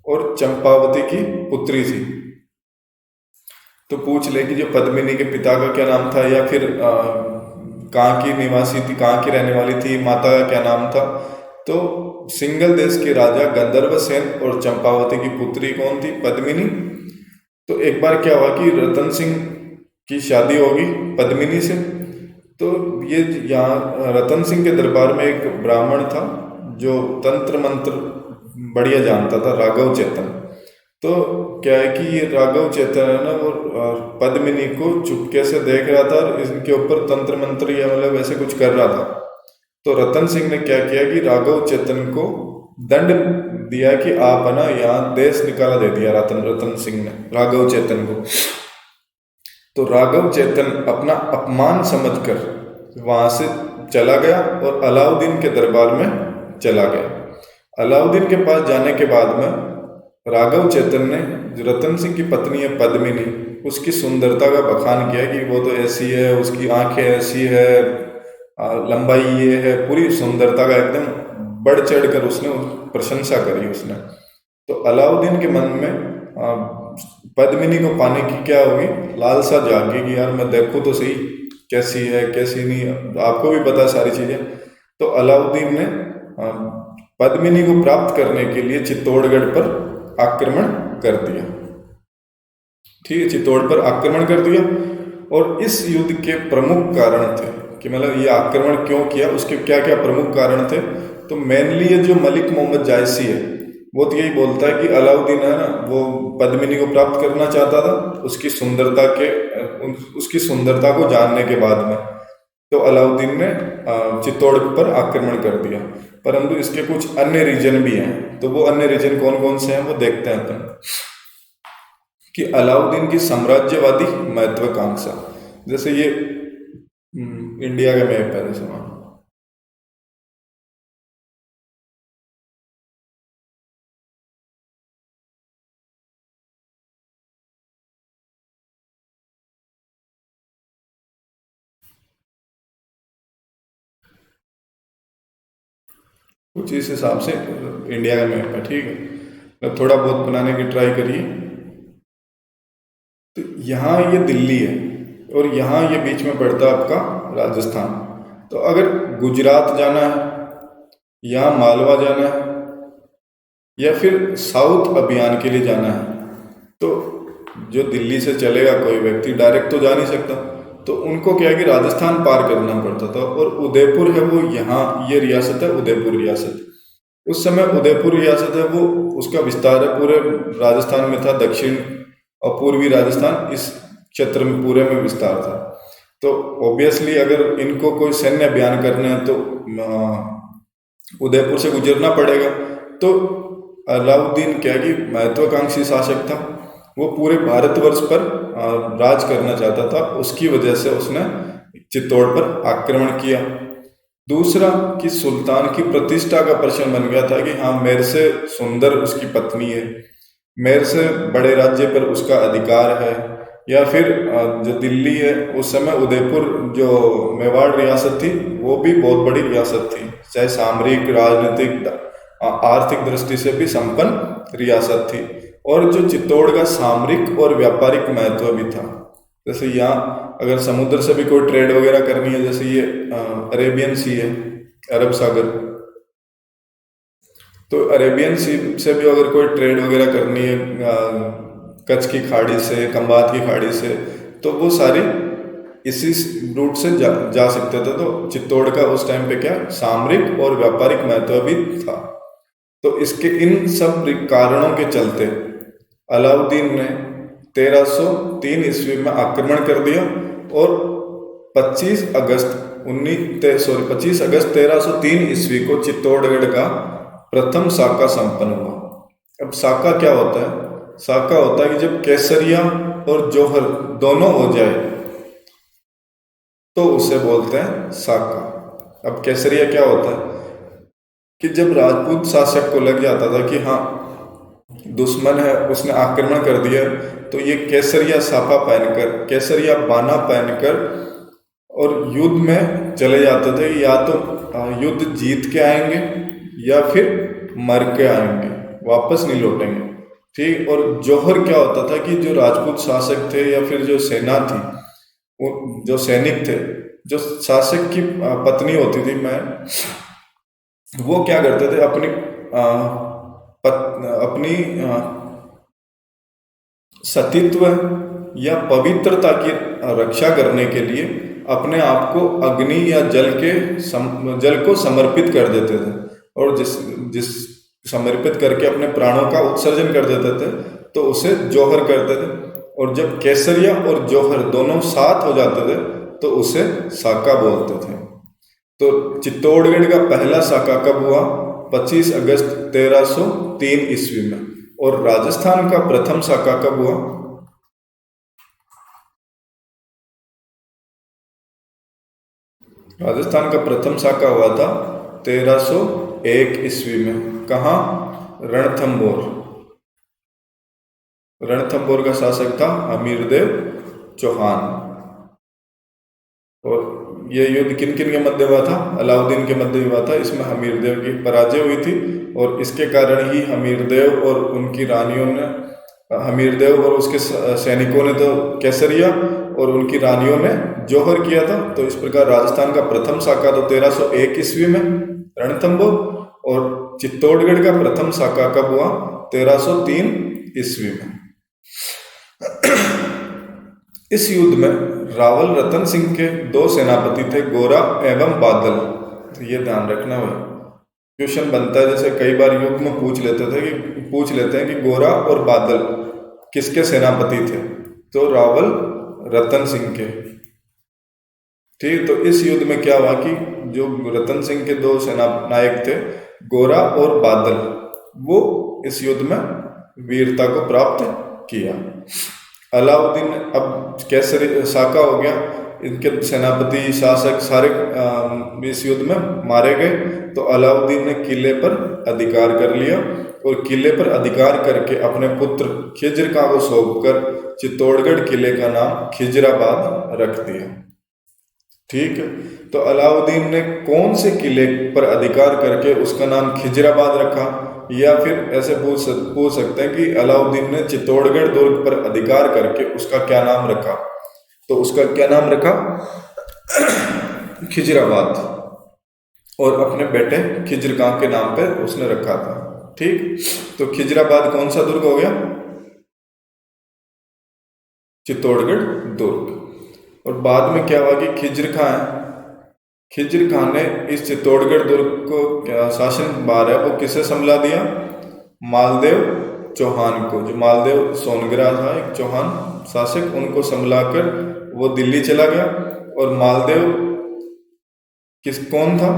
और चंपावती की पुत्री थी। तो पूछ ले कि जो पद्मिनी के पिता का क्या नाम था, या फिर कहाँ की निवासी थी, कहाँ की रहने वाली थी, माता का क्या नाम था? तो सिंगल देश के राजा गंधर्व सेन और चंपावती की पुत्री कौन थी? पद्मिनी। तो एक बार क्या हुआ कि रतन सिंह की शादी होगी पद्मिनी से। तो ये यहाँ रतन सिंह के दरबार में एक ब्राह्मण था जो तंत्र मंत्र बढ़िया जानता था, राघव चेतन। तो क्या है कि ये राघव चेतन है ना, वो पद्मिनी को चुपके से देख रहा था और इनके ऊपर तंत्र मंत्र या मतलब ऐसे कुछ कर रहा था। तो रतन सिंह ने क्या किया कि राघव चेतन को दंड दिया कि आप है ना यहाँ देश निकाला दे दिया रतन सिंह ने राघव चेतन को। तो राघव चेतन अपना अपमान समझकर वहां से चला गया और अलाउद्दीन के दरबार में चला गया। अलाउद्दीन के पास जाने के बाद में राघव चेतन ने जो रतन सिंह की पत्नी है पद्मिनी, उसकी सुंदरता का बखान किया कि वो तो ऐसी है, उसकी आंखें ऐसी है, लंबाई ये है, पूरी सुंदरता का एकदम बढ़ चढ़ कर उसने प्रशंसा करी उसने। तो अलाउद्दीन के मन में पद्मिनी को पाने की क्या होगी, लालसा जागी कि यार मैं देखूँ तो सही कैसी है कैसी नहीं, आपको भी पता सारी चीज़ें। तो अलाउद्दीन ने पद्मिनी को प्राप्त करने के लिए चित्तौड़गढ़ पर आक्रमण कर दिया। ठीक है, चित्तौड़ पर आक्रमण कर दिया। और इस युद्ध के प्रमुख कारण थे कि मतलब ये आक्रमण क्यों किया, उसके क्या क्या प्रमुख कारण थे। तो मेनली ये जो मलिक मोहम्मद जायसी है वो तो यही बोलता है कि अलाउद्दीन है ना, वो पद्मिनी को प्राप्त करना चाहता था, उसकी सुंदरता को जानने के बाद में तो अलाउद्दीन ने चित्तौड़ पर आक्रमण कर दिया। परंतु इसके कुछ अन्य रीजन भी हैं, तो वो अन्य रीजन कौन कौन से हैं वो देखते हैं अपन। कि अलाउद्दीन की साम्राज्यवादी महत्वाकांक्षा, जैसे ये इंडिया का मैप है जैसे वहाँ, कुछ इस हिसाब से इंडिया का मैप है। ठीक है, तो थोड़ा बहुत बनाने की ट्राई करिए। तो यहाँ ये दिल्ली है और यहाँ ये बीच में पड़ता है आपका राजस्थान। तो अगर गुजरात जाना है, यहाँ मालवा जाना है, या फिर साउथ अभियान के लिए जाना है, तो जो दिल्ली से चलेगा कोई व्यक्ति डायरेक्ट तो जा नहीं सकता, तो उनको क्या है कि राजस्थान पार करना पड़ता था। और उदयपुर है वो, यहाँ ये रियासत है उदयपुर रियासत। उस समय उदयपुर रियासत है वो, उसका विस्तार है पूरे राजस्थान में था, दक्षिण और पूर्वी राजस्थान इस क्षेत्र में पूरे में विस्तार था। तो ऑब्वियसली अगर इनको कोई सैन्य अभियान करना है तो उदयपुर से गुजरना पड़ेगा। तो अलाउद्दीन क्या कि महत्वाकांक्षी शासक था, वो पूरे भारतवर्ष पर राज करना चाहता था, उसकी वजह से उसने चित्तौड़ पर आक्रमण किया। दूसरा कि सुल्तान की प्रतिष्ठा का प्रश्न बन गया था कि हाँ मेरे से सुंदर उसकी पत्नी है, मेरे से बड़े राज्य पर उसका अधिकार है। या फिर जो दिल्ली है उस समय उदयपुर जो मेवाड़ रियासत थी वो भी बहुत बड़ी रियासत थी, चाहे सामरिक राजनीतिक आर्थिक दृष्टि से भी संपन्न रियासत थी। और जो चित्तौड़ का सामरिक और व्यापारिक महत्व भी था, जैसे यहाँ अगर समुद्र से भी कोई ट्रेड वगैरह करनी है, जैसे ये अरेबियन सी है, अरब सागर, तो अरेबियन सी से भी अगर कोई ट्रेड वगैरह करनी है कच्छ की खाड़ी से, खंबात की खाड़ी से, तो वो सारी इसी रूट से जा सकते थे। तो चित्तौड़ का उस टाइम पे क्या सामरिक और व्यापारिक महत्व भी था। तो इसके इन सब कारणों के चलते अलाउद्दीन ने 1303 ईस्वी में आक्रमण कर दिया और 25 अगस्त 1303 ईस्वी को चित्तौड़गढ़ का प्रथम साका संपन्न हुआ। अब साका क्या होता है? साका होता है कि जब केसरिया और जौहर दोनों हो जाए तो उसे बोलते हैं साका। अब केसरिया क्या होता है कि जब राजपूत शासक को लग जाता था कि हाँ दुश्मन है, उसने आक्रमण कर दिया, तो ये केसरिया साफा पहनकर, केसरिया बाना पहनकर और युद्ध में चले जाते थे। या तो युद्ध जीत के आएंगे या फिर मर के आएंगे, वापस नहीं लौटेंगे। ठीक। और जौहर क्या होता था कि जो राजपूत शासक थे या फिर जो सेना थी, वो जो सैनिक थे, जो शासक की पत्नी होती थी मैं, वो क्या करते थे अपनी सतीत्व या पवित्रता की रक्षा करने के लिए अपने आप को अग्नि या जल को समर्पित कर देते थे। और जिस जिस समर्पित करके अपने प्राणों का उत्सर्जन कर देते थे तो उसे जौहर करते थे। और जब केसरिया और जौहर दोनों साथ हो जाते थे तो उसे साका बोलते थे। तो चित्तौड़गढ़ का पहला साका कब हुआ? 25 अगस्त 1303 ईस्वी में। और राजस्थान का प्रथम साका कब हुआ? राजस्थान का प्रथम साका हुआ था 1301 ईस्वी में। कहाँ? रणथंभौर। रणथंभौर का शासक था हमीरदेव चौहान। और ये युद्ध किन किन के मध्य हुआ था? अलाउद्दीन के मध्य हुआ था। इसमें हमीरदेव की पराजय हुई थी और इसके कारण ही हमीरदेव और उनकी रानियों ने, हमीरदेव और उसके सैनिकों ने तो केसरिया और उनकी रानियों ने जौहर किया था। तो इस प्रकार राजस्थान का प्रथम साका तो 1301 ईस्वी में रणथंभौर, और चित्तौड़गढ़ का प्रथम साका कब हुआ? 1303 ईस्वी में। इस युद्ध में रावल रतन सिंह के दो सेनापति थे, गोरा एवं बादल। तो ये ध्यान रखना भाई, क्वेश्चन बनता है जैसे कई बार युद्ध में पूछ लेते हैं कि गोरा और बादल किसके सेनापति थे? तो रावल रतन सिंह के। ठीक, तो इस युद्ध में क्या हुआ कि जो रतन सिंह के दो सेना नायक थे, गोरा और बादल, वो इस युद्ध में वीरता को प्राप्त किया। अलाउद्दीन, अब केसरी साका हो गया, इनके सेनापति शासक सारे इस युद्ध में मारे गए। तो अलाउद्दीन ने किले पर अधिकार कर लिया और किले पर अधिकार करके अपने पुत्र खिज्र खां को सौंपकर चित्तौड़गढ़ किले का नाम खिजराबाद रख दिया। ठीक है, तो अलाउद्दीन ने कौन से किले पर अधिकार करके उसका नाम खिजराबाद रखा? या फिर ऐसे पूछ सकते हैं कि अलाउद्दीन ने चित्तौड़गढ़ दुर्ग पर अधिकार करके उसका क्या नाम रखा? तो उसका क्या नाम रखा? खिजराबाद, और अपने बेटे खिज्र खां के नाम पर उसने रखा था। ठीक, तो खिजराबाद कौन सा दुर्ग हो गया? चित्तौड़गढ़ दुर्ग। और बाद में क्या हुआ कि खिज्र खां ने इस चित्तौड़गढ़ दुर्ग को शासन भार है वो किसे संभला दिया? मालदेव चौहान को। जो मालदेव सोनगरा था एक चौहान शासक, उनको संभलाकर वो दिल्ली चला गया। और मालदेव कौन था?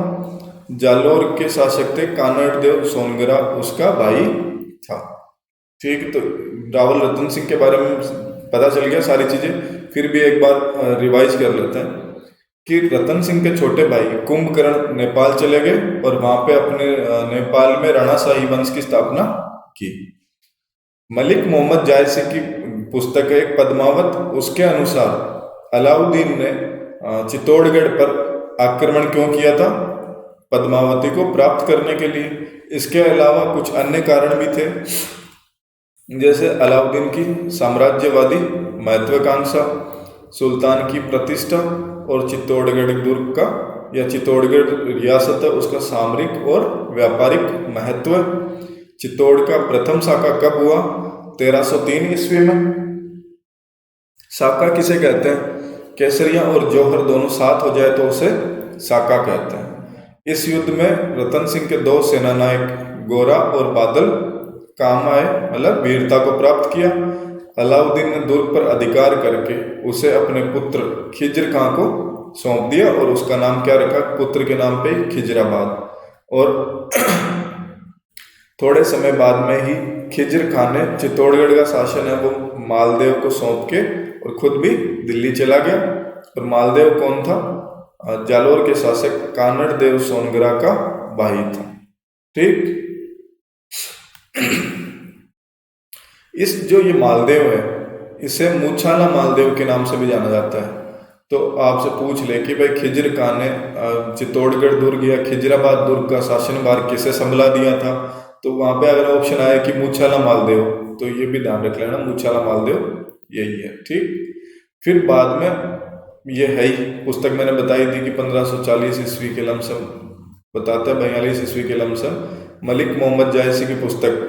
जालोर के शासक थे कानड़देव सोनगरा, उसका भाई था। ठीक, तो रावल रतन सिंह के बारे में पता चल गया सारी चीजें। फिर भी एक बार रिवाइज कर लेते हैं कि रतन सिंह के छोटे भाई कुंभकर्ण नेपाल चले गए और वहां पे अपने नेपाल में राणाशाही वंश की स्थापना की। मलिक मोहम्मद जायसी की पुस्तक है एक पद्मावत, उसके अनुसार अलाउद्दीन ने चित्तौड़गढ़ पर आक्रमण क्यों किया था? पद्मावती को प्राप्त करने के लिए। इसके अलावा कुछ अन्य कारण भी थे, जैसे अलाउद्दीन की साम्राज्यवादी महत्वाकांक्षा, सुल्तान की प्रतिष्ठा और चित्तौड़गढ़ दुर्ग का या चित्तौड़गढ़ रियासत है उसका सामरिक और व्यापारिक महत्व। चित्तौड़ का प्रथम साका कब हुआ? 1303 ईस्वी में। साका किसे कहते हैं? केसरिया और जौहर दोनों साथ हो जाए तो उसे साका कहते हैं। इस युद्ध में रतन सिंह के दो सेनानायक गोरा और बादल काम आए, मतलब वीरता को प्राप्त किया। अलाउद्दीन ने दुर्ग पर अधिकार करके उसे अपने पुत्र खिज्र खां को सौंप दिया और उसका नाम क्या रखा? पुत्र के नाम पे खिजराबाद। और थोड़े समय बाद में ही खिज्र खां ने चित्तौड़गढ़ का शासन है वो मालदेव को सौंप के और खुद भी दिल्ली चला गया। और मालदेव कौन था? जालोर के शासक कानड़देव सोनगरा का भाई था। ठीक, इस जो ये मालदेव है इसे मूछाला मालदेव के नाम से भी जाना जाता है। तो आपसे पूछ ले कि भाई खिज्र खां ने चित्तौड़गढ़ दुर्ग या खिजराबाद दुर्ग का शासनभार किसे संभला दिया था, तो वहां पे अगर ऑप्शन आया कि मूछाला मालदेव, तो ये भी ध्यान रख लेना, मूछाला मालदेव यही है। ठीक, फिर बाद में ये है ही पुस्तक मैंने बताई थी कि 1540 ईस्वी के लमसम बताता है, 42 ईस्वी के लमसम मलिक मोहम्मद जायसी की पुस्तक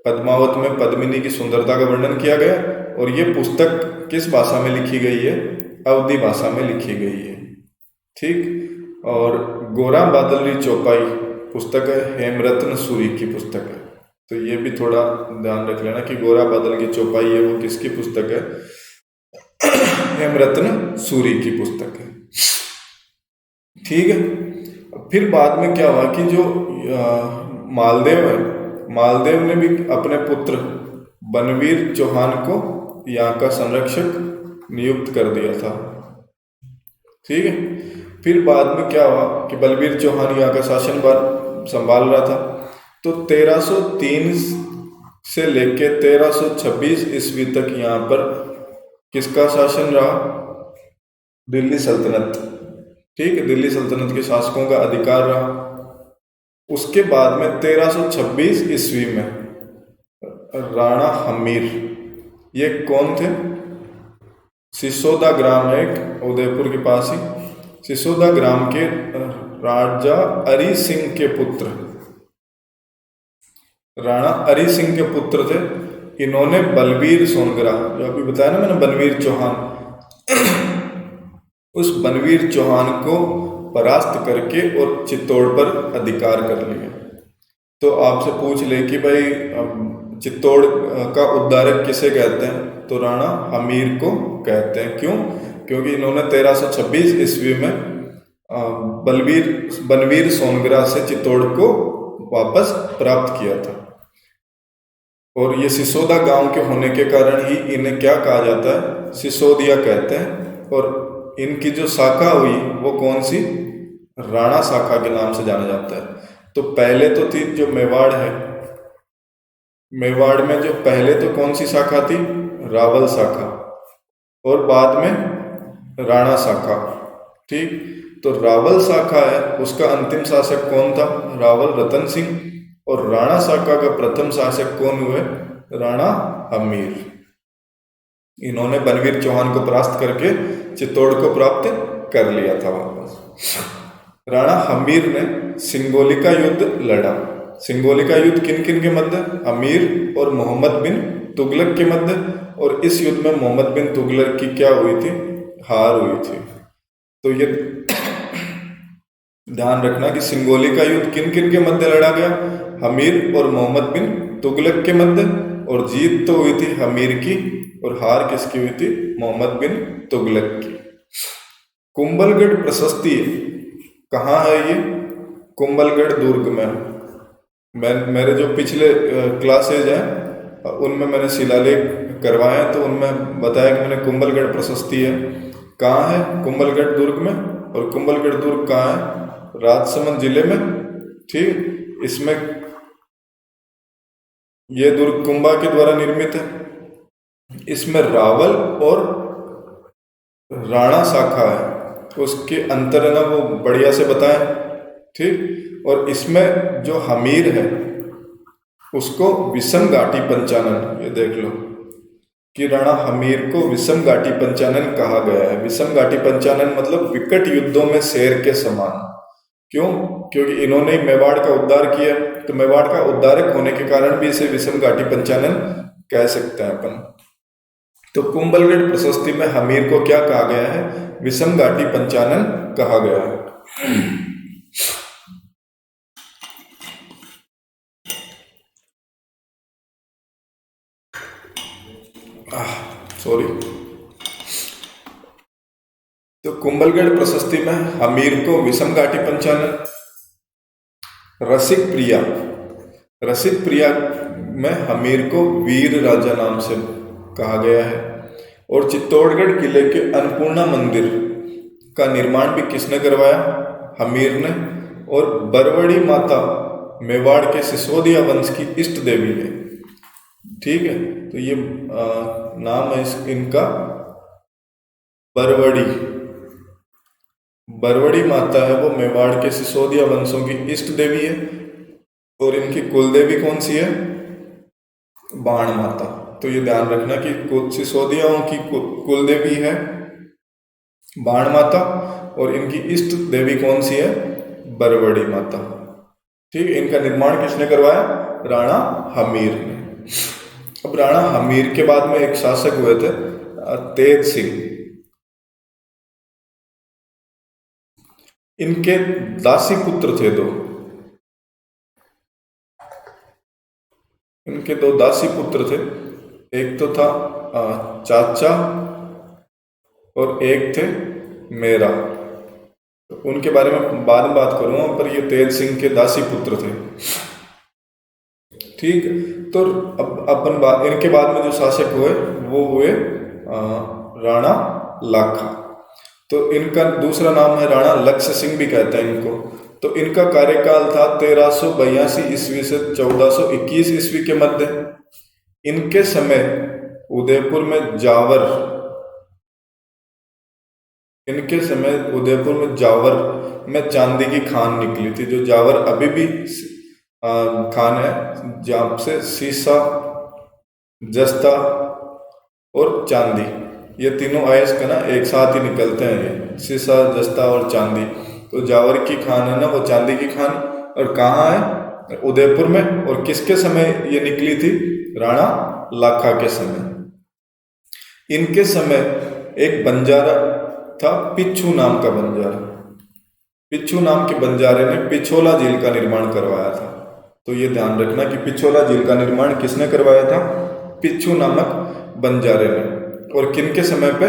पद्मावत में पद्मिनी की सुंदरता का वर्णन किया गया। और ये पुस्तक किस भाषा में लिखी गई है? अवधी भाषा में लिखी गई है। ठीक, और गोरा बादलरी चौपाई पुस्तक है हेमरत्न सूरी की पुस्तक है। तो ये भी थोड़ा ध्यान रख लेना कि गोरा बादल की चौपाई है वो किसकी पुस्तक है, हेमरत्न सूरी की पुस्तक है। ठीक है। फिर बाद में क्या हुआ कि जो मालदेव है, मालदेव ने भी अपने पुत्र बनवीर चौहान को यहाँ का संरक्षक नियुक्त कर दिया था। ठीक है। फिर बाद में क्या हुआ कि बलबीर चौहान यहाँ का शासन संभाल रहा था। तो 1303 से लेके 1326 ईस्वी तक यहाँ पर किसका शासन रहा, दिल्ली सल्तनत। ठीक है, दिल्ली सल्तनत के शासकों का अधिकार रहा। उसके बाद में 1326 ईस्वी में राणा हमीर, ये कौन थे, सिसोदा ग्राम है एक उदयपुर के पास ही, सिसोदा ग्राम के राजा अरी सिंह के पुत्र, राणा अरी सिंह के पुत्र थे। इन्होंने बलवीर सोनगरा, जो अभी बताया ना मैंने बनवीर चौहान, उस बनवीर चौहान को परास्त करके और चित्तौड़ पर अधिकार कर लिया। तो आपसे पूछ ले कि भाई चित्तौड़ का उद्धारक किसे कहते हैं, तो राणा हमीर को कहते हैं। क्यों? क्योंकि इन्होंने 1326 ईस्वी में बनवीर सोनगरा से चित्तौड़ को वापस प्राप्त किया था। और ये सिसोदा गांव के होने के कारण ही इन्हें क्या कहा जाता है, सिसोदिया कहते हैं। और इनकी जो शाखा हुई वो कौन सी, राणा शाखा के नाम से जाना जाता है। तो पहले तो थी जो मेवाड़ है, मेवाड़ में जो पहले तो कौन सी शाखा थी, रावल शाखा, और बाद में राणा शाखा। ठीक, तो रावल शाखा है उसका अंतिम शासक कौन था, रावल रतन सिंह। और राणा शाखा का प्रथम शासक कौन हुए, राणा हमीर। इन्होंने बनवीर चौहान को परास्त करके चित्तौड़ को प्राप्त कर लिया था वापस। राणा हमीर ने सिंगोली का युद्ध लड़ा। सिंगोली का युद्ध किन किन के मध्य, अमीर और मोहम्मद बिन तुगलक के मध्य। और इस युद्ध में मोहम्मद बिन तुगलक की क्या हुई थी, हार हुई थी। तो ये ध्यान रखना कि सिंगोली का युद्ध किन किन के मध्य लड़ा गया, हमीर और मोहम्मद बिन तुगलक के मध्य। और जीत तो हुई थी हमीर की और हार किसकी हुई थी, मोहम्मद बिन तुगलक की। कुंभलगढ़ प्रशस्ति कहाँ है, ये कुंभलगढ़ दुर्ग में। मेरे जो पिछले क्लासेज हैं उनमें मैंने शिलालेख करवाए हैं, तो उनमें बताया कि मैंने कुंभलगढ़ प्रशस्ति है कहाँ है, कुंभलगढ़ दुर्ग में। और कुंभलगढ़ दुर्ग कहाँ है, राजसमंद जिले में। ठीक, इसमें यह दुर्ग कुंभा के द्वारा निर्मित है। इसमें रावल और राणा शाखा है, उसके अंतर है ना वो बढ़िया से बताएं। ठीक, और इसमें जो हमीर है उसको विषम घाटी पंचानन, ये देख लो कि राणा हमीर को विषम घाटी पंचानन कहा गया है। विषम घाटी पंचानन मतलब विकट युद्धों में शेर के समान। क्यों? क्योंकि इन्होंने मेवाड़ का उद्धार किया, तो मेवाड़ का उद्धारक होने के कारण भी इसे विषम घाटी पंचानन कह सकते हैं अपन। तो कुंभलगढ़ प्रशस्ति में हमीर को क्या कहा गया है, विषम घाटी पंचानन कहा गया है। सॉरी। तो कुंभलगढ़ प्रशस्ति में हमीर को विषम घाटी पंचानन, रसिक प्रिया में हमीर को वीर राजा नाम से कहा गया है। और चित्तौड़गढ़ किले के अन्नपूर्णा मंदिर का निर्माण भी किसने करवाया, हमीर ने। और बरवड़ी माता मेवाड़ के सिसोदिया वंश की इष्ट देवी है। ठीक है, तो ये नाम है इनका बरवड़ी माता है वो मेवाड़ के सिसोदिया वंशों की इष्ट देवी है। और इनकी कुल देवी कौन सी है, बाण माता। तो ये ध्यान रखना कि सिसोदियाओं की कुल देवी है बाण माता और इनकी इष्ट देवी कौन सी है, बरवड़ी माता। ठीक, इनका निर्माण किसने करवाया, राणा हमीर ने। अब राणा हमीर के बाद में एक शासक हुए थे तेज सिंह। इनके दासी पुत्र थे दो, इनके दो दासी पुत्र थे, एक तो था चाचा और एक थे मेरा। तो उनके बारे में बाद में बात करूंगा, पर ये तेज सिंह के दासी पुत्र थे। ठीक, तो अब अपन इनके बाद में जो शासक हुए वो हुए राणा लाखा। तो इनका दूसरा नाम है राणा लक्ष्य सिंह भी कहते हैं इनको। तो इनका कार्यकाल था 1382 ईस्वी से 1421 ईस्वी के मध्य। इनके समय उदयपुर में जावर में चांदी की खान निकली थी। जो जावर अभी भी खान है, जहाँ से सीसा, जस्ता और चांदी, ये तीनों अयस्क ना एक साथ ही निकलते हैं, ये सीसा, जस्ता और चांदी। तो जावर की खान है ना, वो चांदी की खान। और कहाँ है? उदयपुर में। और किसके समय ये निकली थी? राणा लाखा के समय। इनके समय एक बंजारा था, पिच्छू नाम का बंजारा। पिच्छू नाम के बंजारे ने पिछोला झील का निर्माण करवाया था। तो ये ध्यान रखना कि पिछोला झील का निर्माण किसने करवाया था? पिच्छू नामक बंजारे ने। और किन के समय पे?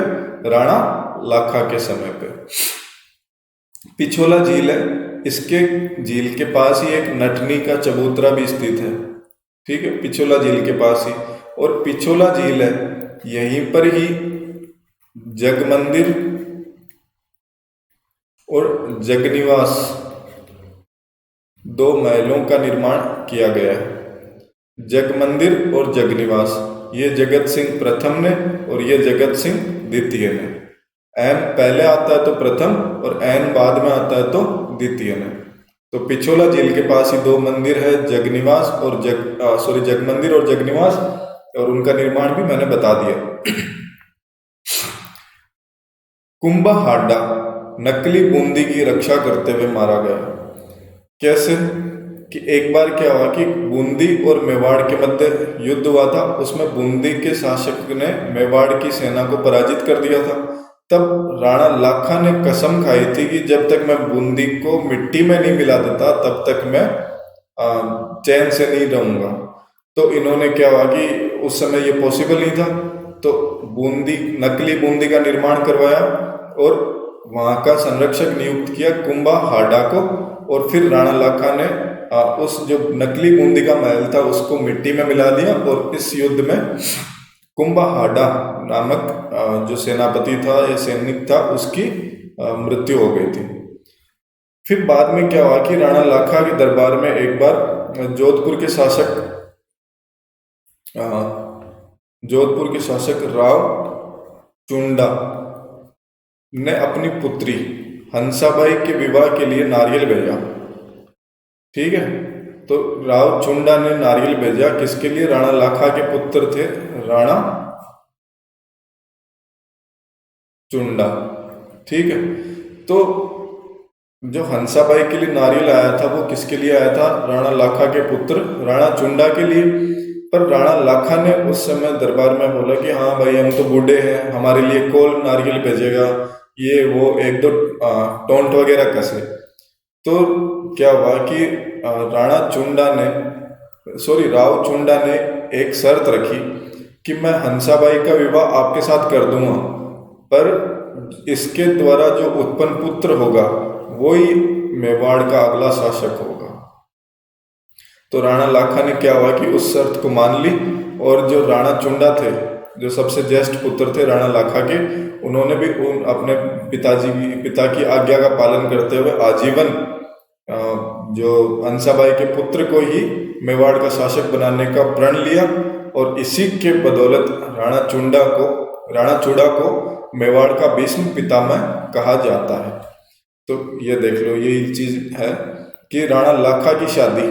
राणा लाखा के समय पे। पिछोला झील है, इसके झील के पास ही एक नटनी का चबूतरा भी स्थित है। ठीक है, पिछोला झील के पास ही। और पिछोला झील है, यहीं पर ही जग मंदिर और जगनिवास, दो महलों का निर्माण किया गया है। जग मंदिर और जगनिवास, ये जगत सिंह प्रथम ने और ये जगत सिंह द्वितीय ने। एन पहले आता है तो प्रथम, और एन बाद में आता है तो द्वितीय ने। तो पिछोला झील के पास ही दो मंदिर है, जगनिवास और जग मंदिर और जगनिवास, और उनका निर्माण भी मैंने बता दिया। कुंभाहाडा नकली बूंदी की रक्षा करते हुए मारा गया। कैसे? कि एक बार क्या हुआ कि बूंदी और मेवाड़ के मध्य युद्ध हुआ था। उसमें बूंदी के शासक ने मेवाड़ की सेना को पराजित कर दिया था। तब राणा लाखा ने कसम खाई थी कि जब तक मैं बूंदी को मिट्टी में नहीं मिला देता तब तक मैं चैन से नहीं रहूंगा। तो इन्होंने क्या हुआ कि उस समय ये पॉसिबल नहीं था, तो नकली बूंदी का निर्माण करवाया और वहां का संरक्षक नियुक्त किया कुंभाहाडा को। और फिर राणा लाखा ने उस जो नकली बूंदी का महल था उसको मिट्टी में मिला दिया। और इस युद्ध में कुंभाहाडा नामक जो सेनापति था या सैनिक था, उसकी मृत्यु हो गई थी। फिर बाद में क्या हुआ कि राणा लाखा के दरबार में एक बार जोधपुर के शासक राव चुंडा ने अपनी पुत्री हंसाबाई के विवाह के लिए नारियल भेजा। ठीक है, तो राव चुंडा ने नारियल भेजा किसके लिए? राणा लाखा के पुत्र थे राणा चुंडा। ठीक है, तो जो हंसाबाई के लिए नारियल आया था वो किसके लिए आया था? राणा लाखा के पुत्र राणा चुंडा के लिए। पर राणा लाखा ने उस समय दरबार में बोला कि हाँ भाई, हम तो बूढ़े हैं, हमारे लिए कौन नारियल भेजेगा, ये वो एक दो टोंट वगैरह कसे। तो क्या हुआ कि राव चुंडा ने एक शर्त रखी कि मैं हंसाबाई का विवाह आपके साथ कर दूंगा, पर इसके द्वारा जो उत्पन्न पुत्र होगा वो ही मेवाड़ का अगला शासक होगा। तो राणा लाखा ने क्या हुआ कि उस शर्त को मान ली। और जो राणा चुंडा थे, जो सबसे ज्येष्ठ पुत्र थे राणा लाखा के, उन्होंने भी अपने पिता की आज्ञा का पालन करते हुए आजीवन जो हंसाबाई के पुत्र को ही मेवाड़ का शासक बनाने का प्रण लिया। और इसी के बदौलत राणा चूड़ा को मेवाड़ का भीष्म पितामह कहा जाता है। तो ये देख लो, यही चीज है कि राणा लाखा की शादी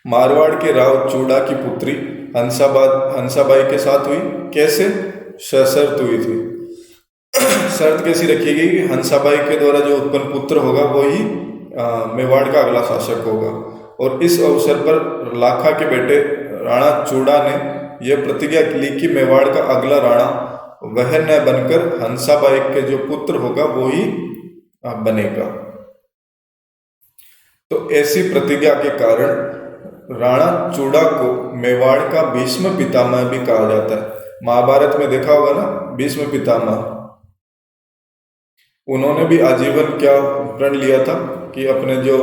मारवाड़ के राव चूड़ा की पुत्री हंसाबाई के साथ हुई। कैसे? सशर्त हुई थी। शर्त कैसी रखी गई कि हंसाबाई के द्वारा जो उत्पन्न पुत्र होगा वो ही मेवाड़ का अगला शासक होगा। और इस अवसर पर लाखा के बेटे राणा चूड़ा ने यह प्रतिज्ञा ली कि मेवाड़ का अगला राणा वह न बनकर हंसाबाई के जो पुत्र होगा वो ही बनेगा। तो ऐसी प्रतिज्ञा के कारण राणा चूड़ा को मेवाड़ का भीष्म पितामह भी कहा जाता है। महाभारत में देखा होगा ना, भीष्म पितामह, उन्होंने भी आजीवन क्या प्रण लिया था कि अपने जो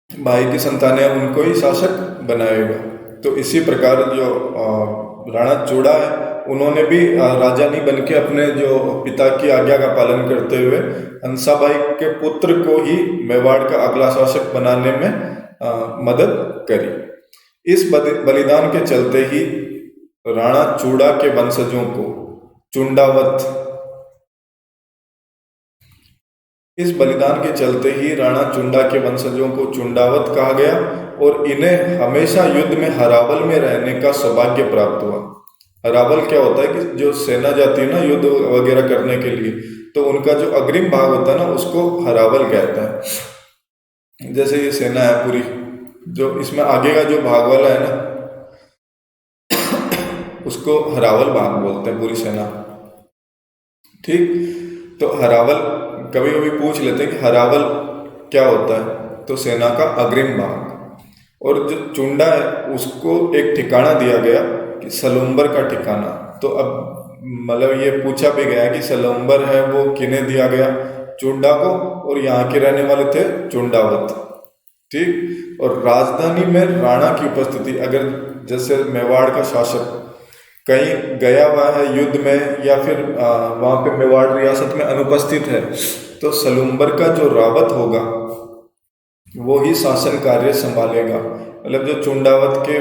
भाई की संतान है उनको ही शासक बनाएगा। तो इसी प्रकार जो राणा चूड़ा है, उन्होंने भी राजा नहीं बन के अपने जो पिता की आज्ञा का पालन करते हुए हंसाबाई के पुत्र को ही मेवाड़ का अगला शासक बनाने में मदद करी। इस बलिदान के चलते ही राणा चूड़ा के वंशजों को चुंडावत, इस बलिदान के चलते ही राणा चुंडा के वंशजों को चुंडावत कहा गया और इन्हें हमेशा युद्ध में हरावल में रहने का सौभाग्य प्राप्त हुआ। हरावल क्या होता है कि जो सेना जाती है ना युद्ध वगैरह करने के लिए, तो उनका जो अग्रिम भाग होता है ना उसको हरावल कहता है। जैसे ये सेना है पूरी, जो इसमें आगे का जो भाग वाला है ना उसको हरावल भाग बोलते हैं, पूरी सेना। ठीक, तो हरावल कभी कभी पूछ लेते हैं कि हरावल क्या होता है, तो सेना का अग्रिम भाग। और जो चुंडा है उसको एक ठिकाना दिया गया कि सलुम्बर का ठिकाना। तो अब मतलब ये पूछा भी गया कि सलुम्बर है वो किन्हें दिया गया, चुंडा को, और यहाँ के रहने वाले थे चुंडावत। ठीक, और राजधानी में राणा की उपस्थिति, अगर जैसे मेवाड़ का शासक कहीं गया हुआ है युद्ध में या फिर वहाँ पे मेवाड़ रियासत में अनुपस्थित है, तो सलुम्बर का जो रावत होगा वो ही शासन कार्य संभालेगा। मतलब जो चुंडावत के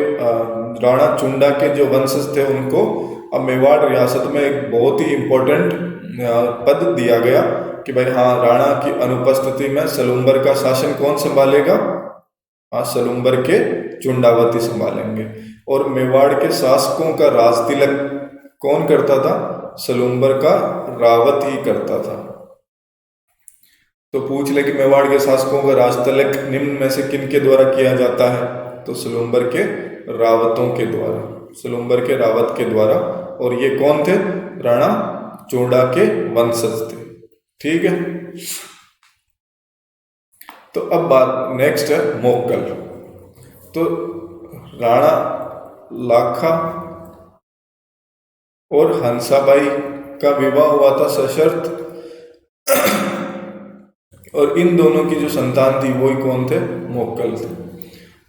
राणा चुंडा के जो वंशज थे उनको अब मेवाड़ रियासत में एक बहुत ही इम्पोर्टेंट पद दिया गया कि भाई हाँ, राणा की अनुपस्थिति में सलुम्बर का शासन कौन संभालेगा, हाँ, सलुम्बर के चुंडावती संभालेंगे। और मेवाड़ के शासकों का राज तिलक कौन करता था, सलुम्बर का रावत ही करता था। तो पूछ ले कि मेवाड़ के शासकों का राज तिलक निम्न में से किन के द्वारा किया जाता है, तो सलुम्बर के रावतों के द्वारा, सलुम्बर के रावत के द्वारा। और ये कौन थे, राणा चूड़ा के वंशज थे। ठीक है, तो अब बात नेक्स्ट है मोक्कल। तो राणा लाखा और हंसाबाई का विवाह हुआ था सशर्त, और इन दोनों की जो संतान थी वो ही कौन थे, मोक्कल थे।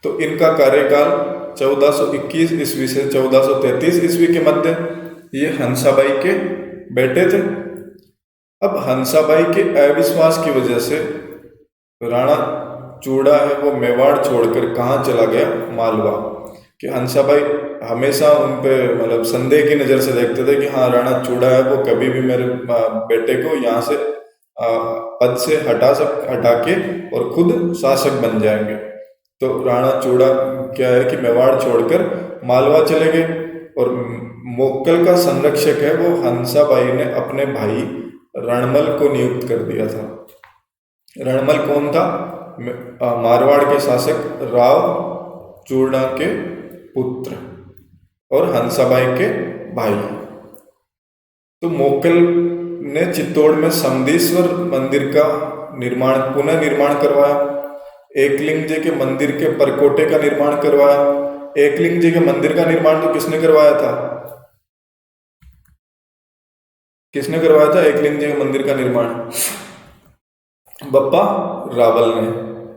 तो इनका कार्यकाल 1421 ईस्वी से 1433 ईस्वी के मध्य ये हंसाबाई के बेटे थे। अब हंसाबाई के अविश्वास की वजह से राणा चूड़ा है वो मेवाड़ छोड़कर कहाँ चला गया, मालवा। कि हंसाबाई हमेशा उन पे मतलब संदेह की नज़र से देखते थे कि हाँ, राणा चूड़ा है वो कभी भी मेरे बेटे को यहाँ से पद से हटा के और खुद शासक बन जाएंगे। तो राणा चूड़ा क्या है कि मेवाड़ छोड़कर मालवा चले गए, और मोक्कल का संरक्षक है वो हंसाबाई ने अपने भाई रणमल को नियुक्त कर दिया था। रणमल कौन था, मारवाड़ के शासक राव चूड़ा के पुत्र और हंसाबाई के भाई। तो मोक्कल ने चित्तौड़ में समदेश्वर मंदिर का पुनः निर्माण करवाया। एकलिंग जी के मंदिर के परकोटे का निर्माण करवाया। एकलिंग जी के मंदिर का निर्माण तो किसने करवाया था, किसने करवाया था एकलिंग जी के मंदिर का निर्माण, बप्पा रावल ने।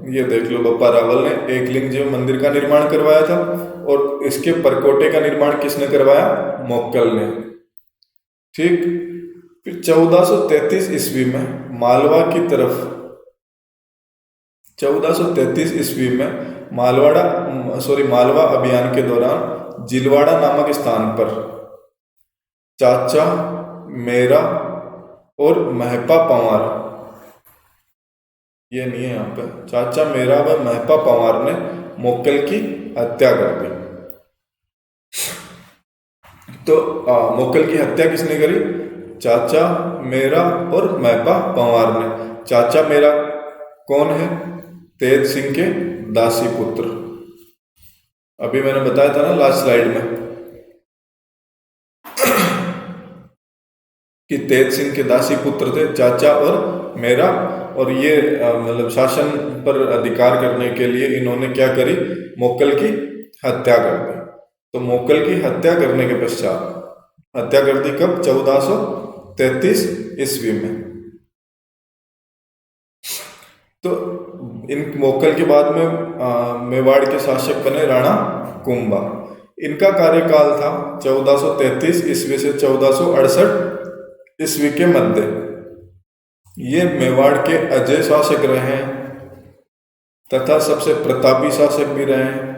ये देख लो, बप्पा रावल ने एकलिंग जी मंदिर का निर्माण करवाया था, और इसके परकोटे का निर्माण किसने करवाया, मोक्कल ने। ठीक, फिर 1433 ईस्वी में मालवा की तरफ 1433 ईस्वी में मालवा अभियान के दौरान जिलवाड़ा नामक स्थान पर चाचा मेरा और महपा पंवार, ये नहीं है यहाँ पे, चाचा मेरा व महपा पंवार ने मोक्कल की हत्या कर दी। तो मोक्कल की हत्या किसने करी, चाचा मेरा और महपा पंवार ने। चाचा मेरा कौन है, तेज सिंह के दासी पुत्र। अभी मैंने बताया था ना लास्ट स्लाइड में कि तेज सिंह के दासी पुत्र थे चाचा और मेरा, और ये मतलब शासन पर अधिकार करने के लिए इन्होंने क्या करी, मोक्कल की हत्या कर दी। तो मोक्कल की हत्या करने के पश्चात, हत्या कर दी कब, 1433 ईस्वी में। तो इन मोक्कल के बाद में मेवाड़ के शासक बने राणा कुंभा। इनका कार्यकाल था 1433 ईस्वी से 1468 ईस्वी के मध्य। ये मेवाड़ के अजय शासक रहे हैं तथा सबसे प्रतापी शासक भी रहे हैं।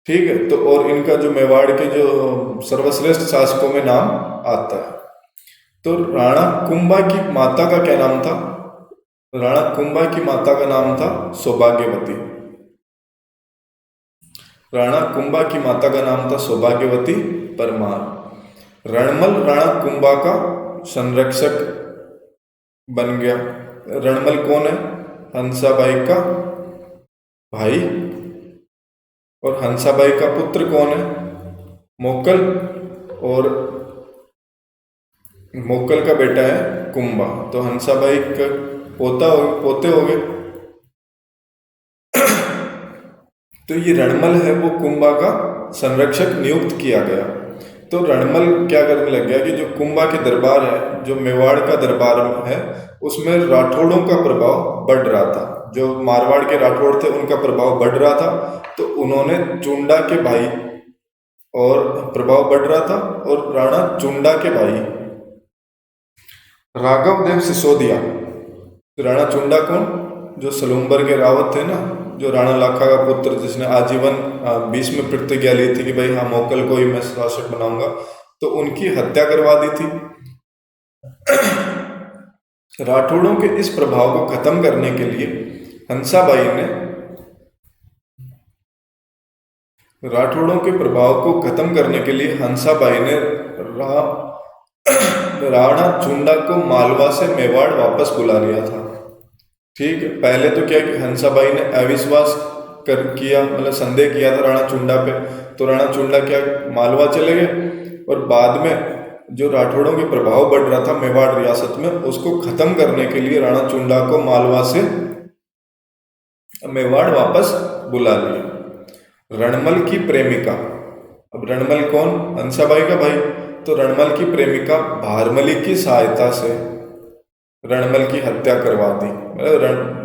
ठीक है, तो और इनका जो मेवाड़ के जो सर्वश्रेष्ठ शासकों में नाम आता है। तो राणा कुंभा की माता का क्या नाम था, राणा कुंभा की माता का नाम था सौभाग्यवती। राणा कुंभा की माता का नाम था सौभाग्यवती परमार। रणमल राणा कुंभा का संरक्षक बन गया। रणमल कौन है, हंसाबाई का भाई, और हंसाबाई का पुत्र कौन है, मोक्कल, और मोक्कल का बेटा है कुंभा। तो हंसाबाई का पोते हो गए। तो ये रणमल है वो कुंभा का संरक्षक नियुक्त किया गया। तो रणमल क्या करने लग गया कि जो कुंभा के दरबार है, जो मेवाड़ का दरबार है, उसमें राठौड़ों का प्रभाव बढ़ रहा था। जो मारवाड़ के राठौड़ थे उनका प्रभाव बढ़ रहा था। तो उन्होंने चुंडा के भाई, और प्रभाव बढ़ रहा था, और राणा चुंडा के भाई राघव देव सिसोदिया। राणा चुंडा कौन, जो सलूम्बर के रावत थे ना, जो राणा लाखा का पुत्र, जिसने आजीवन बीच में प्रतिज्ञा ली थी कि भाई हाँ मोक्कल को ही मैं शासक बनाऊंगा, तो उनकी हत्या करवा दी थी। राठौड़ों के इस प्रभाव को खत्म करने के लिए हंसाबाई ने, राठौड़ों के प्रभाव को खत्म करने के लिए हंसाबाई ने राणा चुंडा को मालवा से मेवाड़ वापस बुला लिया था। ठीक है, पहले तो क्या कि हंसाबाई ने अविश्वास किया, मतलब संदेह किया था राणा चुंडा पे। तो राणा चुंडा क्या मालवा चले गए, और बाद में जो राठौड़ों के प्रभाव बढ़ रहा था मेवाड़ रियासत में, उसको खत्म करने के लिए राणा चुंडा को मालवा से मेवाड़ वापस बुला लिया। रणमल की प्रेमिका, अब रणमल कौन, हंसाबाई का भाई, तो रणमल की प्रेमिका भारमली की सहायता से रणमल की हत्या करवा दी।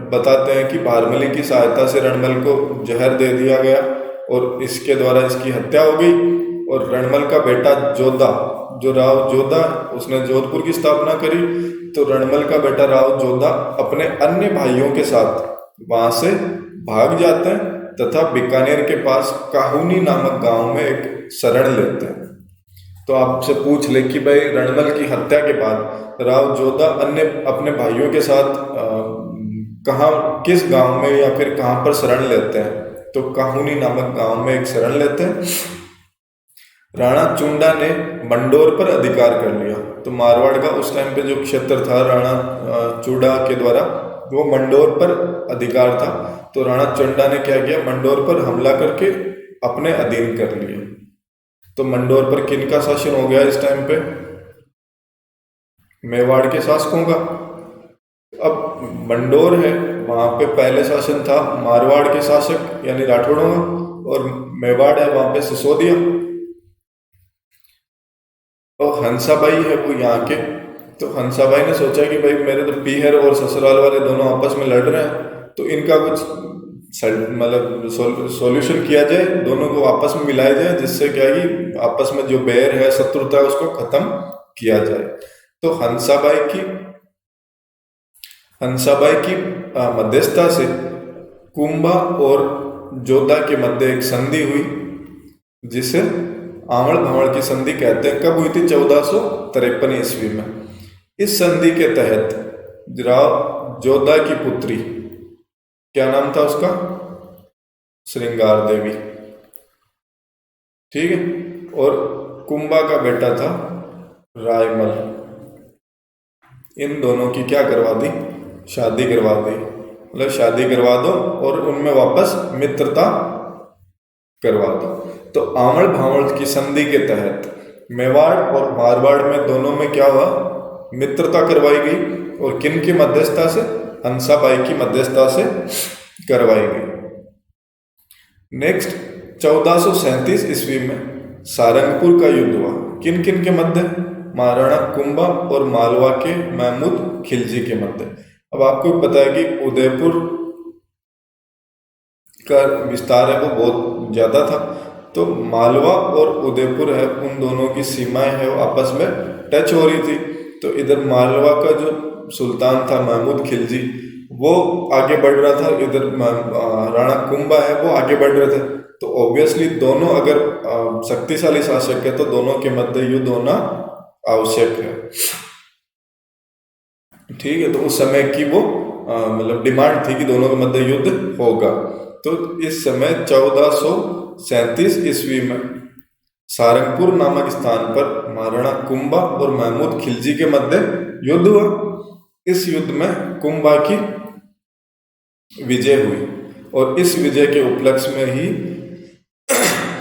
बताते हैं कि भारमली की सहायता से रणमल को जहर दे दिया गया, और इसके द्वारा इसकी हत्या हो गई। और रणमल का बेटा जोधा, जो राव जोधा, उसने जोधपुर की स्थापना करी। तो रणमल का बेटा राव जोधा अपने अन्य भाइयों के साथ वहां से भाग जाते हैं, तथा बीकानेर के पास काहुनी नामक गांव में एक शरण लेते हैं। तो आपसे पूछ ले कि भाई रणमल की हत्या के बाद राव जोधा अन्य अपने भाइयों के साथ कहाँ, किस गांव में या फिर कहाँ पर शरण लेते हैं, तो काहुनी नामक गांव में एक शरण लेते हैं। राणा चुंडा ने मंडोर पर अधिकार कर लिया। तो मारवाड़ का उस टाइम पे जो क्षेत्र था राणा चुंडा के द्वारा, वो मंडोर पर अधिकार था। तो राणा चुंडा ने क्या किया, मंडोर पर हमला करके अपने अधीन कर लिया। तो मंडोर पर किन का शासन हो गया इस टाइम पे, मेवाड़ के शासकों का। अब मंडोर है, वहां पे पहले शासन था मारवाड़ के शासक यानी राठौड़ों का, और मेवाड़ है वहां पे सिसोदिया, और हंसाबाई है वो यहाँ के। तो हंसाबाई ने सोचा कि भाई मेरे तो पीहर और ससुराल वाले दोनों आपस में लड़ रहे हैं, तो इनका कुछ मतलब सॉल्यूशन किया जाए, दोनों को आपस में मिलाया जाए, जिससे क्या है कि आपस में जो बैर है, शत्रुता है, उसको खत्म किया जाए। तो हंसाबाई की मध्यस्थता से कुंभा और जोधा के मध्य एक संधि हुई, जिसे आंवल भावड़ की संधि कहते हैं। कब हुई थी, 1453 ईस्वी में। इस संधि के तहत राव जोधा की पुत्री, क्या नाम था उसका, श्रृंगार देवी, ठीक है, और कुंभा का बेटा था रायमल। इन दोनों की क्या करवा दी, शादी करवा दी। मतलब शादी करवा दो और उनमें वापस मित्रता करवा दो। तो आंवल भावड़ की संधि के तहत मेवाड़ और मारवाड़ में दोनों में क्या हुआ, मित्रता करवाई गई। और किन की मध्यस्थता से, हंसाबाई की मध्यस्थता से करवाई गई। नेक्स्ट, 1437 ईस्वी में सारंगपुर का युद्ध हुआ। किन किन के मध्य? महाराणा कुंभा और मालवा के महमूद खिलजी के मध्य। अब आपको पता है कि उदयपुर का विस्तार है वो बहुत ज़्यादा था, तो मालवा और उदयपुर है, उन दोनों की सीमाएं है वो आपस में टच हो रही थी। तो इधर मालवा का जो सुल्तान था महमूद खिलजी वो आगे बढ़ रहा था, इधर राणा कुंभा है वो आगे बढ़ रहे थे। तो ऑब्वियसली दोनों अगर शक्तिशाली शासक है तो दोनों के मध्य युद्ध होना आवश्यक है। ठीक है, तो उस समय की वो मतलब डिमांड थी कि दोनों के मध्य युद्ध होगा। तो इस समय 1437 ईस्वी में सारंगपुर नामक स्थान पर महाराणा कुंभा और महमूद खिलजी के मध्य युद्ध हुआ। इस युद्ध में कुंभा की विजय हुई और इस विजय के उपलक्ष्य में ही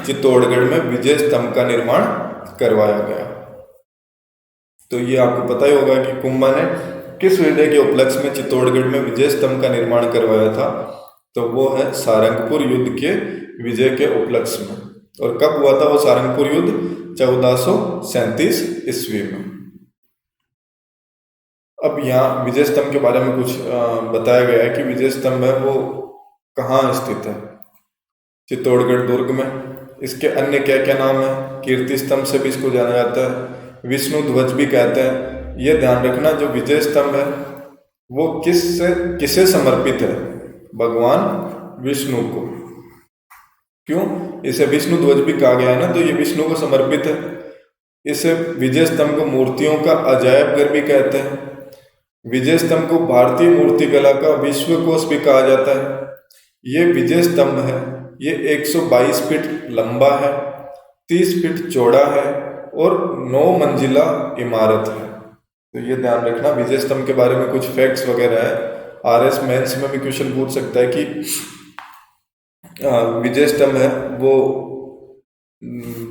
चित्तौड़गढ़ में विजय स्तंभ का निर्माण करवाया गया। तो ये आपको पता ही होगा कि कुंभा ने किस विजय के उपलक्ष्य में चित्तौड़गढ़ में विजय स्तंभ का निर्माण करवाया था, तो वो है सारंगपुर युद्ध के विजय के उपलक्ष्य में। और कब हुआ था वो सारंगपुर युद्ध? 1437 ईस्वी में। अब यहाँ विजय स्तंभ के बारे में कुछ बताया गया है कि विजय स्तंभ है वो कहाँ स्थित है? चित्तौड़गढ़ दुर्ग में। इसके अन्य क्या क्या नाम है? कीर्ति स्तंभ से भी इसको जाना जाता है, विष्णु ध्वज भी कहते हैं। यह ध्यान रखना, जो विजय स्तंभ है वो किसे समर्पित है? भगवान विष्णु को। क्यों? इसे विष्णु ध्वज भी कहा गया है ना, तो ये विष्णु को समर्पित है। इसे विजय स्तंभ को मूर्तियों का अजायब घर भी कहते हैं। विजय स्तंभ को भारतीय मूर्तिकला का विश्वकोश भी कहा जाता है। ये विजय स्तंभ है, ये 122 फीट लंबा है, 30 फीट चौड़ा है और 9 मंजिला इमारत है। तो ये ध्यान रखना, विजय स्तंभ के बारे में कुछ फैक्ट्स वगैरह है। RS मेंस में भी क्वेश्चन पूछ सकता है कि विजय स्तंभ है वो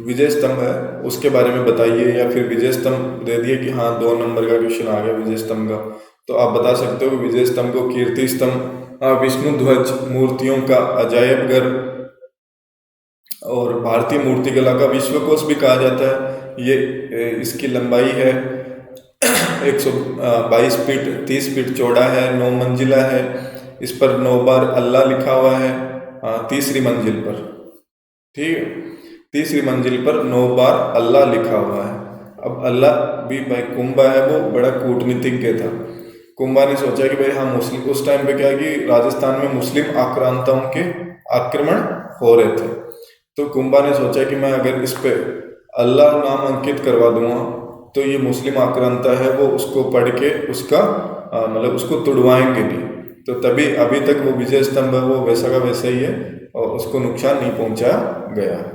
विजय स्तंभ है उसके बारे में बताइए, या फिर विजय स्तंभ दे दिए कि हाँ 2 नंबर का क्वेश्चन आ गया विजय स्तंभ का, तो आप बता सकते हो विजय स्तंभ को कीर्ति स्तंभ, विष्णु ध्वज, मूर्तियों का अजायब घर और भारतीय मूर्तिकला का विश्वकोश भी कहा जाता है। ये इसकी लंबाई है 122 फीट, 30 फीट चौड़ा है, 9 मंजिला है। इस पर 9 बार अल्लाह लिखा हुआ है तीसरी मंजिल पर। ठीक है, तीसरी मंजिल पर 9 बार अल्लाह लिखा हुआ है। अब अल्लाह भी भाई कुंभा है वो बड़ा कूटनीतिज्ञ था। कुंभा ने सोचा कि भाई हाँ मुस्लिम, उस टाइम पे क्या है कि राजस्थान में मुस्लिम आक्रांताओं के आक्रमण हो रहे थे, तो कुंभा ने सोचा कि मैं अगर इस पे अल्लाह नाम अंकित करवा दूंगा तो ये मुस्लिम आक्रांता है वो उसको पढ़ के उसका मतलब उसको तुड़वाएंगे नहीं। तो तभी अभी तक वो विजय स्तंभ है वो वैसा का वैसा ही है और उसको नुकसान नहीं पहुंचाया गया है।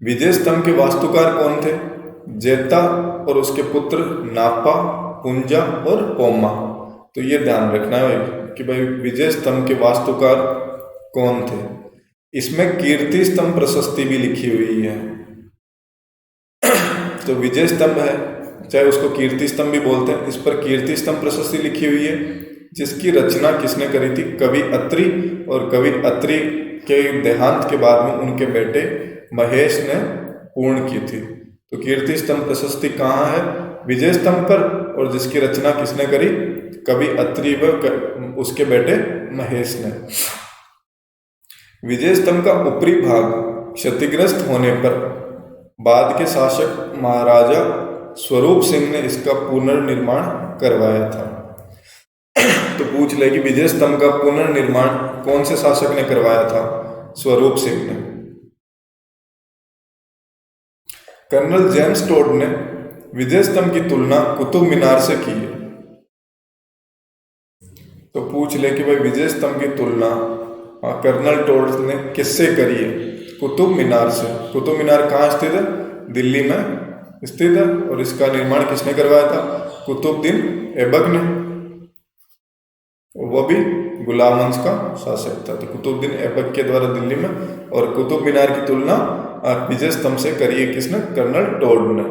विजय स्तंभ के वास्तुकार कौन थे? जेता और उसके पुत्र नापा, पुंजा और पोमा। तो ये ध्यान रखना है कि भाई विजय स्तंभ के वास्तुकार कौन थे। इसमें कीर्ति स्तंभ प्रशस्ति भी लिखी हुई है। तो विजय स्तंभ है, चाहे उसको कीर्ति स्तंभ भी बोलते हैं, इस पर कीर्ति स्तंभ प्रशस्ति लिखी हुई है, जिसकी रचना किसने करी थी? कवि अत्रि। और कवि अत्रि के देहांत के बाद में उनके बेटे महेश ने पूर्ण की थी। तो कीर्ति स्तंभ प्रशस्ति कहाँ है? विजय स्तंभ पर, और जिसकी रचना किसने करी? कवि अत्रि व उसके बेटे महेश ने। विजय स्तंभ का ऊपरी भाग क्षतिग्रस्त होने पर बाद के शासक महाराजा स्वरूप सिंह ने इसका पुनर्निर्माण करवाया था। तो पूछ ले कि विजय स्तंभ का पुनर्निर्माण कौन से शासक ने करवाया था? स्वरूप सिंह ने। कर्नल जेम्स टोड ने विजय स्तंभ की तुलना कुतुब मीनार से की है। तो पूछ ले कि भाई विजय स्तंभ की तुलना कर्नल टोड ने किससे करी है? कुतुब मीनार से। कुतुब मीनार कहाँ स्थित है? दिल्ली में स्थित है। और इसका निर्माण किसने करवाया था? कुतुबुद्दीन ऐबक ने, वो भी गुलाम वंश का शासक था। तो कुतुबुद्दीन ऐबक के द्वारा दिल्ली में, और कुतुब मीनार की तुलना विजय स्तंभ से करी है किसने? कर्नल टोड ने।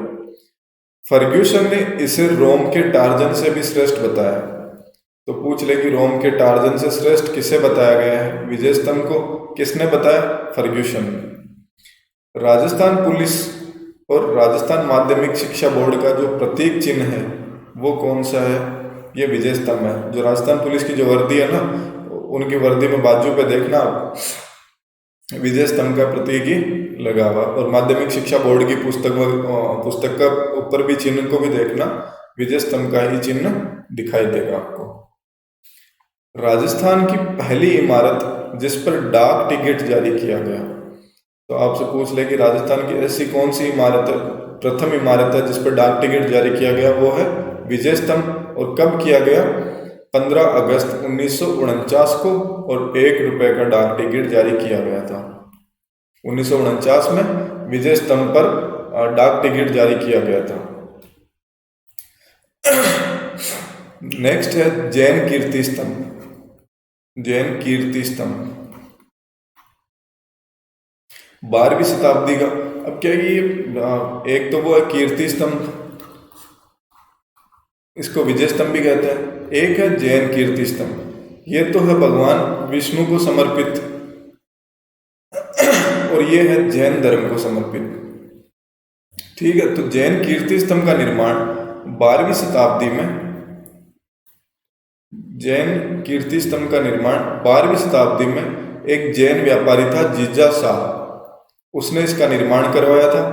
फर्ग्यूसन ने इसे रोम के टार्जन से भी श्रेष्ठ बताया। तो पूछ लेगी रोम के टार्जन से श्रेष्ठ किसे बताया गया है? विजय स्तंभ को किसने बताया? फर्ग्यूसन। राजस्थान पुलिस और राजस्थान माध्यमिक शिक्षा बोर्ड का जो प्रतीक चिन्ह है वो कौन सा है? ये विजय स्तंभ है। जो राजस्थान पुलिस की जो वर्दी है ना, उनकी वर्दी में बाजू पे देखना आप विजय स्तंभ का प्रतीक ही लगा हुआ। और माध्यमिक शिक्षा बोर्ड की पुस्तक का ऊपर भी चिन्ह को भी देखना, विजय स्तंभ का ही चिन्ह दिखाई देगा आपको। राजस्थान की पहली इमारत जिस पर डाक टिकट जारी किया गया, तो आपसे पूछ ले कि राजस्थान की ऐसी कौन सी इमारत है, प्रथम इमारत है जिस पर डाक टिकट जारी किया गया? वो है विजय स्तंभ। और कब किया गया? 15 अगस्त 1949 को, और 1 रुपये का डाक टिकट जारी किया गया था। 1949 में विजय स्तंभ पर डाक टिकट जारी किया गया था। नेक्स्ट है जैन कीर्ति स्तंभ। जैन कीर्ति स्तंभ 12वीं शताब्दी का। अब क्या है ये, एक तो वो है कीर्ति स्तंभ, इसको विजय स्तंभ भी कहते हैं। एक है जैन कीर्ति स्तंभ, ये तो है भगवान विष्णु को समर्पित, और ये है जैन धर्म को समर्पित। ठीक है, तो जैन कीर्ति स्तंभ का निर्माण 12वीं शताब्दी में, जैन कीर्ति स्तंभ का निर्माण 12वीं शताब्दी में एक जैन व्यापारी था जीजा शाह, उसने इसका निर्माण करवाया था।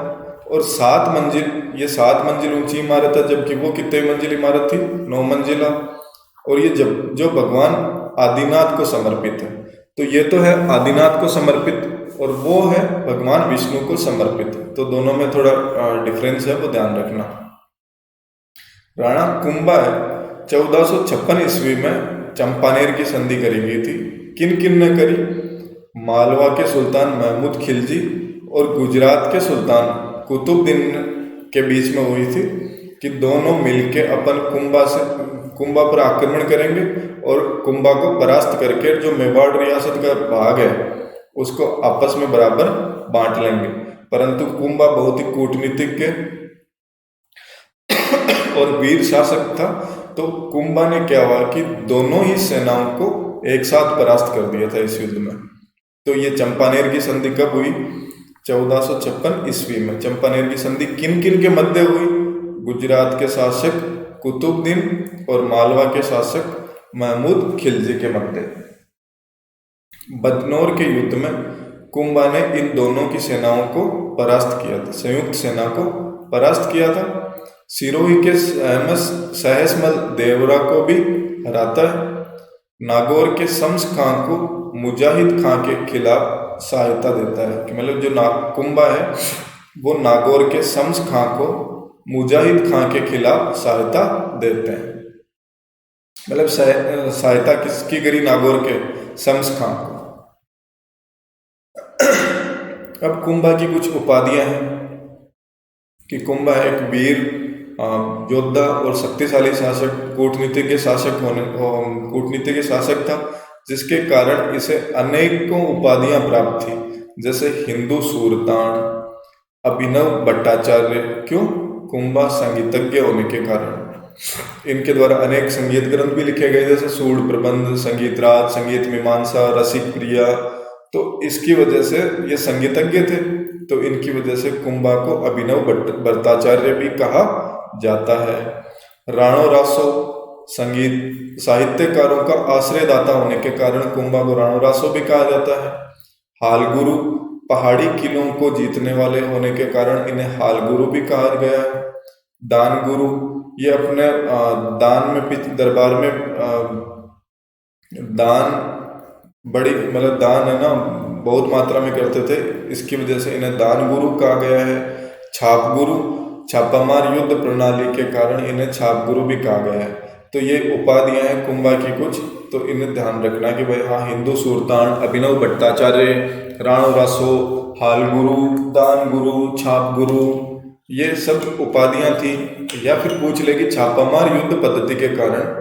और 7 मंजिल, ये 7 मंजिल ऊंची इमारत है, जबकि वो कितने मंजिल इमारत थी? 9 मंजिला। और ये जो भगवान आदिनाथ को समर्पित है, तो ये तो है आदिनाथ को समर्पित, और वो है भगवान विष्णु को समर्पित। तो दोनों में थोड़ा डिफरेंस है, वो ध्यान रखना। राणा कुंभा 1456 ईस्वी में चंपानेर की संधि करी गई थी। किन किन ने करी? मालवा के सुल्तान महमूद खिलजी और गुजरात के सुल्तान कुतुबुद्दीन के बीच में हुई थी, कि दोनों मिलके अपन कुंभा पर आक्रमण करेंगे और कुंभा को परास्त करके जो मेवाड़ रियासत का भाग है उसको आपस में बराबर बांट लेंगे। परंतु कुंभा बहुत ही कूटनीतिज्ञ और वीर शासक था, तो कुंभा ने क्या हुआ कि दोनों ही सेनाओं को एक साथ परास्त कर दिया था इस युद्ध में। तो ये चंपानेर की संधि कब हुई? 1456 ईस्वी में। चंपानेर की संधि किन किन के मध्य हुई? गुजरात के शासक कुतुबुद्दीन और मालवा के शासक महमूद खिलजी के मध्य। बदनौर के युद्ध में कुंभा ने इन दोनों की सेनाओं को परास्त किया था, संयुक्त सेना को परास्त किया था। सिरोही के सहसमल देवरा को भी हराता है। नागौर के शम्स खां को मुजाहिद खां के खिलाफ सहायता देता है, कि मतलब जो कुंभा है वो नागौर के शम्स खां को मुजाहिद खां के खिलाफ सहायता देते हैं। मतलब सहायता किसकी करी? नागौर के शम्स खां को। अब कुंभा की कुछ उपाधियां हैं, कि कुंभा एक वीर योद्धा और शक्तिशाली शासक, कूटनीतिज्ञ शासक था, जिसके कारण इसे अनेकों उपाधियां प्राप्त थी, जैसे हिंदू सूरतान, अभिनव भट्टाचार्य। क्यों? कुंभा संगीतज्ञ होने के कारण। इनके द्वारा अनेक संगीत ग्रंथ भी लिखे गए, जैसे सूड प्रबंध, संगीत राज, संगीत मीमांसा, रसिक प्रिया। तो इसकी वजह से ये संगीतज्ञ थे, तो इनकी वजह से कुंभा को अभिनव भट्टाचार्य भी कहा जाता है। राणो रासो संगीत साहित्यकारों का आश्रयदाता होने के कारण कुंभा को राणो रासो भी कहा जाता है। हाल गुरु पहाड़ी किलों को जीतने वाले होने के कारण इन्हें हाल गुरु भी कहा गया है। दान गुरु, ये अपने दान में दरबार में दान बड़ी मतलब दान है ना बहुत मात्रा में करते थे, इसकी वजह से इन्हें दान गुरु कहा गया है। छाप गुरु, छापामार युद्ध प्रणाली के कारण इन्हें छाप गुरु भी कहा गया है। तो ये उपाधियां हैं कुंभा की कुछ, तो इन्हें ध्यान रखना कि भाई हाँ, हिंदू सूरतान, अभिनव भट्टाचार्य, राणो रासो, हाल गुरु, दान गुरु, छाप गुरु, ये सब उपाधियां थी। या फिर पूछ ले कि छापामार युद्ध पद्धति के कारण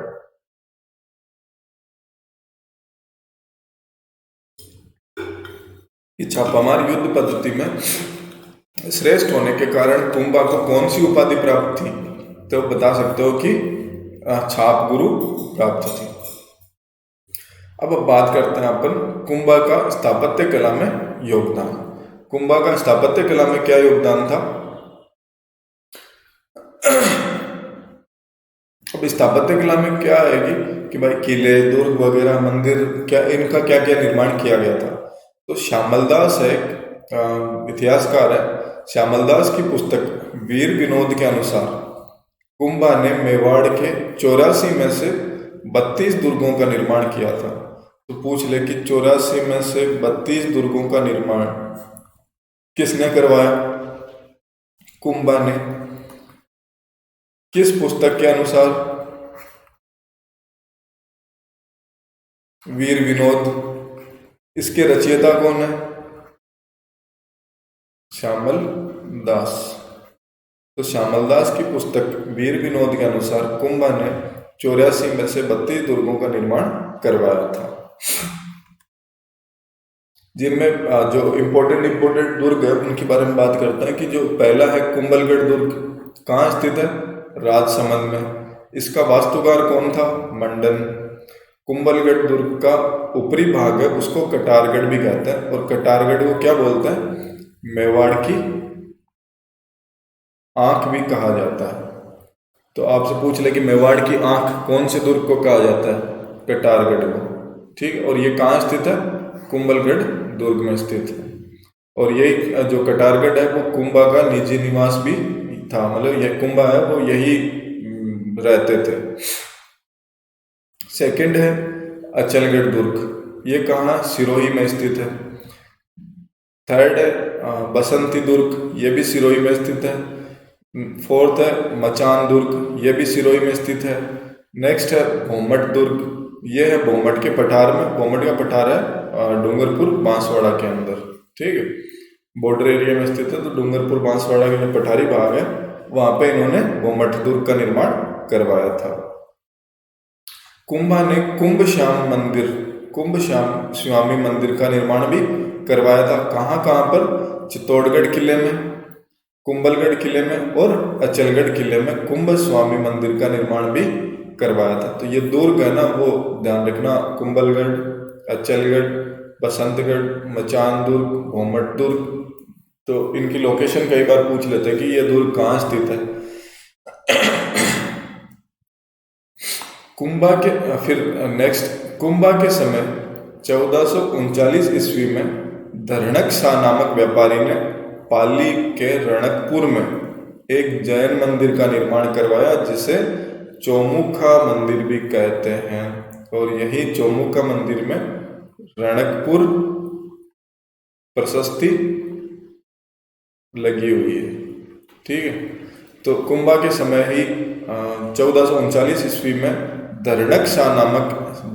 छापामार युद्ध पद्धति में श्रेष्ठ होने के कारण कुंभा को कौन सी उपाधि प्राप्त थी? तो बता सकते हो कि छाप गुरु प्राप्त थी। अब बात करते हैं अपन कुंभा का स्थापत्य कला में योगदान। कुंभा का स्थापत्य कला में क्या योगदान था? अब स्थापत्य कला में क्या आएगी कि भाई किले, दुर्ग वगैरह, मंदिर, क्या इनका क्या क्या निर्माण किया गया था। तो श्यामलदास है एक इतिहासकार है, श्यामलदास की पुस्तक वीर विनोद के अनुसार कुंभा ने मेवाड़ के 84 में से 32 दुर्गों का निर्माण किया था। तो पूछ ले कि 84 में से 32 दुर्गों का निर्माण किसने करवाया? कुंभा ने। किस पुस्तक के अनुसार? वीर विनोद। इसके रचयिता कौन है? श्यामल दास। तो श्यामल दास की पुस्तक वीर विनोद के अनुसार कुंभा ने 84 में से 32 दुर्गों का निर्माण करवाया था, जिनमें जो इम्पोर्टेंट दुर्ग है उनके बारे में बात करते हैं। कि जो पहला है कुंभलगढ़ दुर्ग, कहाँ स्थित है? राजसमंद में। इसका वास्तुकार कौन था? मंडन। कुंभलगढ़ दुर्ग का ऊपरी भाग है उसको कटारगढ़ भी कहते हैं, और कटारगढ़ को क्या बोलते हैं? मेवाड़ की आंख भी कहा जाता है। तो आपसे पूछ ले कि मेवाड़ की आंख कौन से दुर्ग को कहा जाता है? कटारगढ़ को। ठीक, और ये कहाँ स्थित है? कुंभलगढ़ दुर्ग में स्थित है। और यही जो कटारगढ़ है वो कुंभा का निजी निवास भी था, मतलब यह कुंभा है वो यही रहते थे। सेकंड है अचलगढ़ दुर्ग, ये कहाँ? सिरोही में स्थित है। थर्ड है बसंती दुर्ग, ये भी सिरोही में स्थित है। फोर्थ है मचान दुर्ग, ये भी सिरोही में स्थित है। नेक्स्ट है भोमट दुर्ग, ये है भोमट के पठार में। भोमट का पठार है डूंगरपुर बांसवाड़ा के अंदर, ठीक है, बॉर्डर एरिया में स्थित है। तो डूंगरपुर बांसवाड़ा के जो पठारी भाग है वहां पे इन्होंने भोमट दुर्ग का निर्माण करवाया था। कुंभा ने कुंभ श्याम मंदिर, कुंभ श्याम स्वामी मंदिर का निर्माण भी करवाया था। कहाँ कहाँ पर? चित्तौड़गढ़ किले में, कुंभलगढ़ किले में और अचलगढ़ किले में कुंभ स्वामी मंदिर का निर्माण भी करवाया था। तो ये दुर्ग है ना, वो ध्यान रखना, कुंभलगढ़, अचलगढ़, बसंतगढ़, मचान दुर्ग, भोमट दुर्ग। तो इनकी लोकेशन कई बार पूछ लेते हैं कि ये दुर्ग कहाँ स्थित है। कुंभा के फिर नेक्स्ट, कुंभा के समय 1439 ईस्वी में धरणक शाह नामक व्यापारी ने पाली के रणकपुर में एक जैन मंदिर का निर्माण करवाया जिसे चौमुखा मंदिर भी कहते हैं। और यही चौमुखा मंदिर में रणकपुर प्रशस्ति लगी हुई है, ठीक है। तो कुंभा के समय ही 1439 ईस्वी में धरणक शाह नामक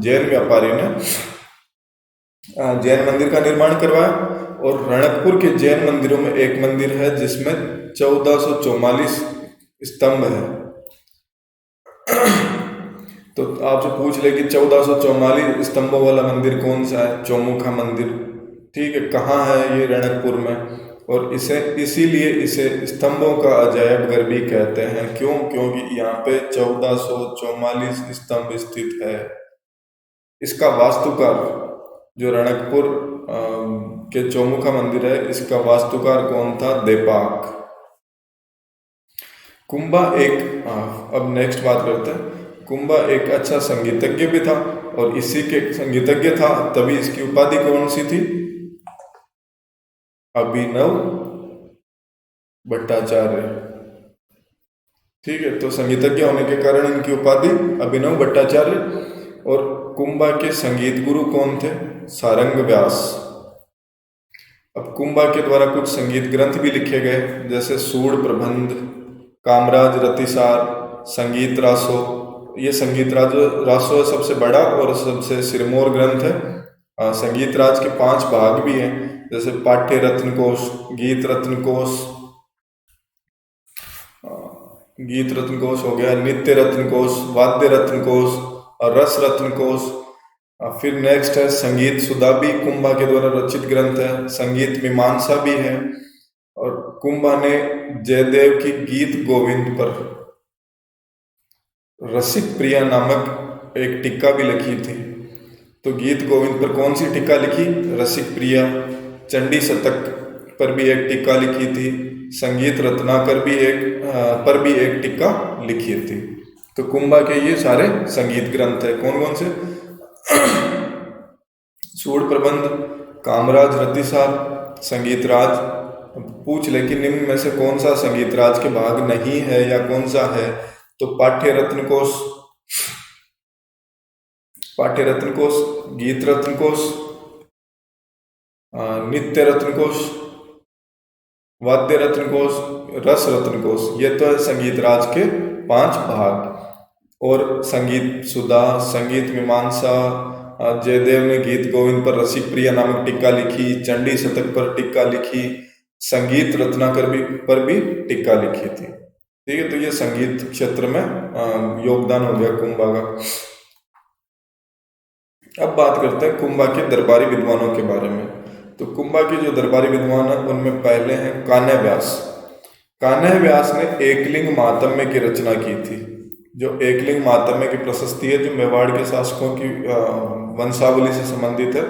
जैन व्यापारी ने जैन मंदिर का निर्माण करवाया। और रणकपुर के जैन मंदिरों में एक मंदिर है जिसमें 1444 स्तंभ है। तो आपसे पूछ ले कि 1444 स्तंभों वाला मंदिर कौन सा है? चौमुखा मंदिर, ठीक है। कहाँ है ये? रणकपुर में। और इसीलिए इसे स्तंभों का अजायब घर भी कहते हैं। क्यों? क्योंकि यहाँ पे 1444 स्तंभ स्थित है। इसका वास्तुकार जो रणकपुर के चौमुखा मंदिर है, इसका वास्तुकार कौन था? देपाक। कुंभा एक अब नेक्स्ट बात करते हैं। कुंभा एक अच्छा संगीतज्ञ भी था, और इसी के संगीतज्ञ था तभी इसकी उपाधि कौन सी थी? अभिनव भट्टाचार्य, ठीक है। तो संगीतज्ञ होने के कारण इनकी उपाधि अभिनव भट्टाचार्य। और कुंभा के संगीत गुरु कौन थे? सारंग व्यास। अब कुंभा के द्वारा कुछ संगीत ग्रंथ भी लिखे गए, जैसे सूड़ प्रबंध, कामराज रतिसार, संगीत रासो। ये संगीत रासो सबसे बड़ा और सबसे सिरमौर ग्रंथ है। संगीत राज के 5 भाग भी हैं, जैसे पाठ्य रत्न कोश, गीत रत्न कोश, गीत रत्न कोश हो गया, नित्य रत्न कोश, वाद्य रत्न कोश और रस रत्न कोश। फिर नेक्स्ट है संगीत सुधा भी कुंभा के द्वारा रचित ग्रंथ है। संगीत मीमांसा भी है। और कुंभा ने जयदेव की गीत गोविंद पर रसिक प्रिया नामक एक टीका भी लिखी थी। तो गीत गोविंद पर कौन सी टीका लिखी? रसिक प्रिया। चंडी शतक पर भी एक टीका लिखी थी। संगीत रत्नाकर पर भी एक टीका लिखी थी। तो कुंभा के ये सारे संगीत ग्रंथ है। कौन कौन से? सूर प्रबंध, कामराज रतिसार, संगीत राज। पूछ ले कि निम्न में से कौन सा संगीत राज के भाग नहीं है या कौन सा है? तो पाठ्य रत्न कोश, पाठ्य रत्न कोश, गीत रत्न कोश, नित्य रत्न कोश, वाद्य रत्न कोश, रस रत्न कोश। ये तो है संगीत राज के 5 भाग। और संगीत सुधा, संगीत मीमांसा, जयदेव ने गीत गोविंद पर रसिक प्रिया नामक टीका लिखी, चंडी शतक पर टीका लिखी, संगीत रत्नाकर पर भी टीका लिखी थी। ठीक है, तो ये संगीत क्षेत्र में योगदान हो गया कुंभा का। अब बात करते हैं कुंभा के दरबारी विद्वानों के बारे में। तो कुंभा के जो दरबारी विद्वान है उनमें पहले हैं कान्ह व्यास। कान्ह व्यास ने एकलिंग मातम्य की रचना की थी। जो एकलिंग मातम्य की प्रशस्ति है, जो मेवाड़ के शासकों की वंशावली से संबंधित है,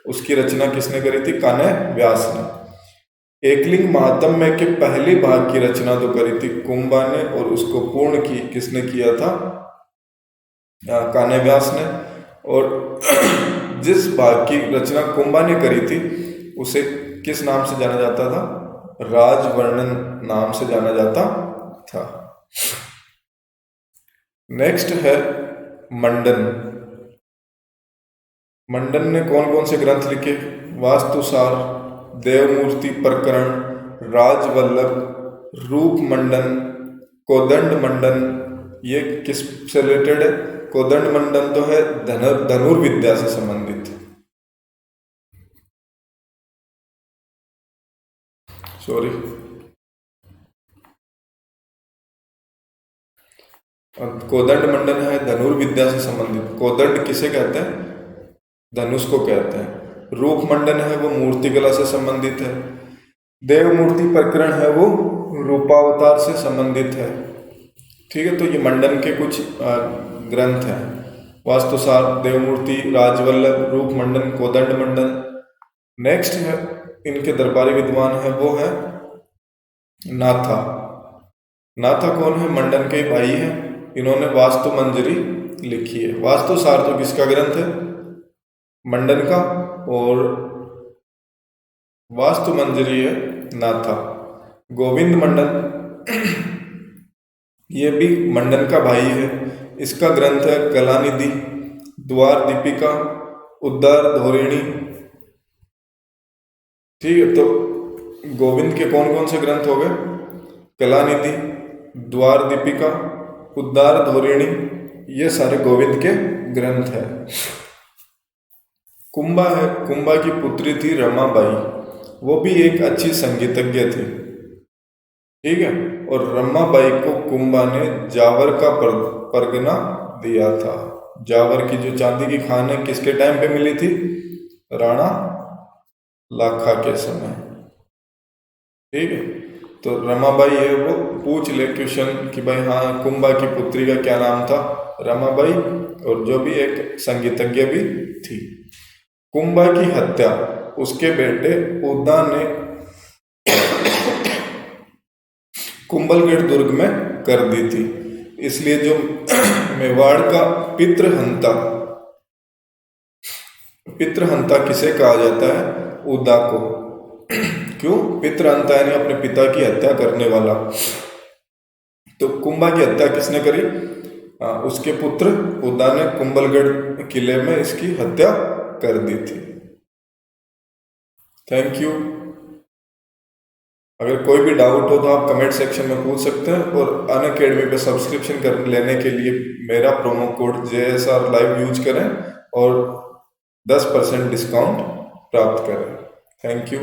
उसकी रचना किसने करी थी? कान्ह व्यास ने। एकलिंग मातम्य के पहले भाग की रचना तो करी थी कुंभा ने, और उसको पूर्ण किसने किया था? कान्ह व्यास ने। और जिस भाग की रचना कुंभा ने करी थी उसे किस नाम से जाना जाता था? राजवर्णन नाम से जाना जाता था। नेक्स्ट है मंडन। मंडन ने कौन कौन से ग्रंथ लिखे? वास्तुसार, देवमूर्ति प्रकरण, राजवल्लभ, रूप मंडन, कोदंड मंडन। ये किस से रिलेटेड है? कोदंड मंडन तो है धनुर्विद्या से संबंधित। सॉरी, कोदंड मंडन है धनुर्विद्या से संबंधित। कोदंड किसे कहते हैं? धनुष को कहते हैं। रूप मंडन है वो मूर्ति कला से संबंधित है। देवमूर्ति प्रकरण है वो रूपावतार से संबंधित है। ठीक है, तो ये मंडन के कुछ ग्रंथ हैं। वास्तुसार, देवमूर्ति, राजवल्लभ, रूप मंडन, कोदंड मंडन। नेक्स्ट है इनके दरबारी विद्वान है वो है नाथा। नाथा कौन है? मंडन के भाई है। इन्होंने वास्तु मंजरी लिखी है। वास्तुसार तो किसका ग्रंथ है? मंडन का। और वास्तु मंजरी है नाथा। गोविंद मंडन ये भी मंडन का भाई है। इसका ग्रंथ है कलानिधि, द्वार दीपिका, उद्दार धोरिणी। ठीक है, तो गोविंद के कौन कौन से ग्रंथ हो गए? कलानिधि, द्वार दीपिका, उद्दार धोरिणी। ये सारे गोविंद के ग्रंथ हैं। कुंभा है, कुंभा की पुत्री थी रमाबाई। वो भी एक अच्छी संगीतज्ञ थी। ठीक है, और रमाबाई को कुंभा ने जावर का परगना दिया था। जावर की जो चांदी की खान है किसके टाइम पे मिली थी? राणा लाखा के समय। ठीक है, तो रमाबाई है वो पूछ ले क्वेश्चन कि भाई हाँ कुंभा की पुत्री का क्या नाम था? रमाबाई, और जो भी एक संगीतज्ञ भी थी। कुंभा की हत्या उसके बेटे उद्दा ने कुंभलगढ़ दुर्ग में कर दी थी। इसलिए जो मेवाड़ का पितृहंता किसे कहा जाता है? उद्दा को। क्यों? पितृहंता यानी अपने पिता की हत्या करने वाला। तो कुंभा की हत्या किसने करी? उसके पुत्र उद्दा ने कुंभलगढ़ किले में इसकी हत्या कर दी थी। Thank you. अगर कोई भी डाउट हो तो आप कमेंट सेक्शन में पूछ सकते हैं। और अनअकैडमी पे सब्सक्रिप्शन कर लेने के लिए मेरा promo code JSR Live use करें और 10% डिस्काउंट प्राप्त करें। Thank you.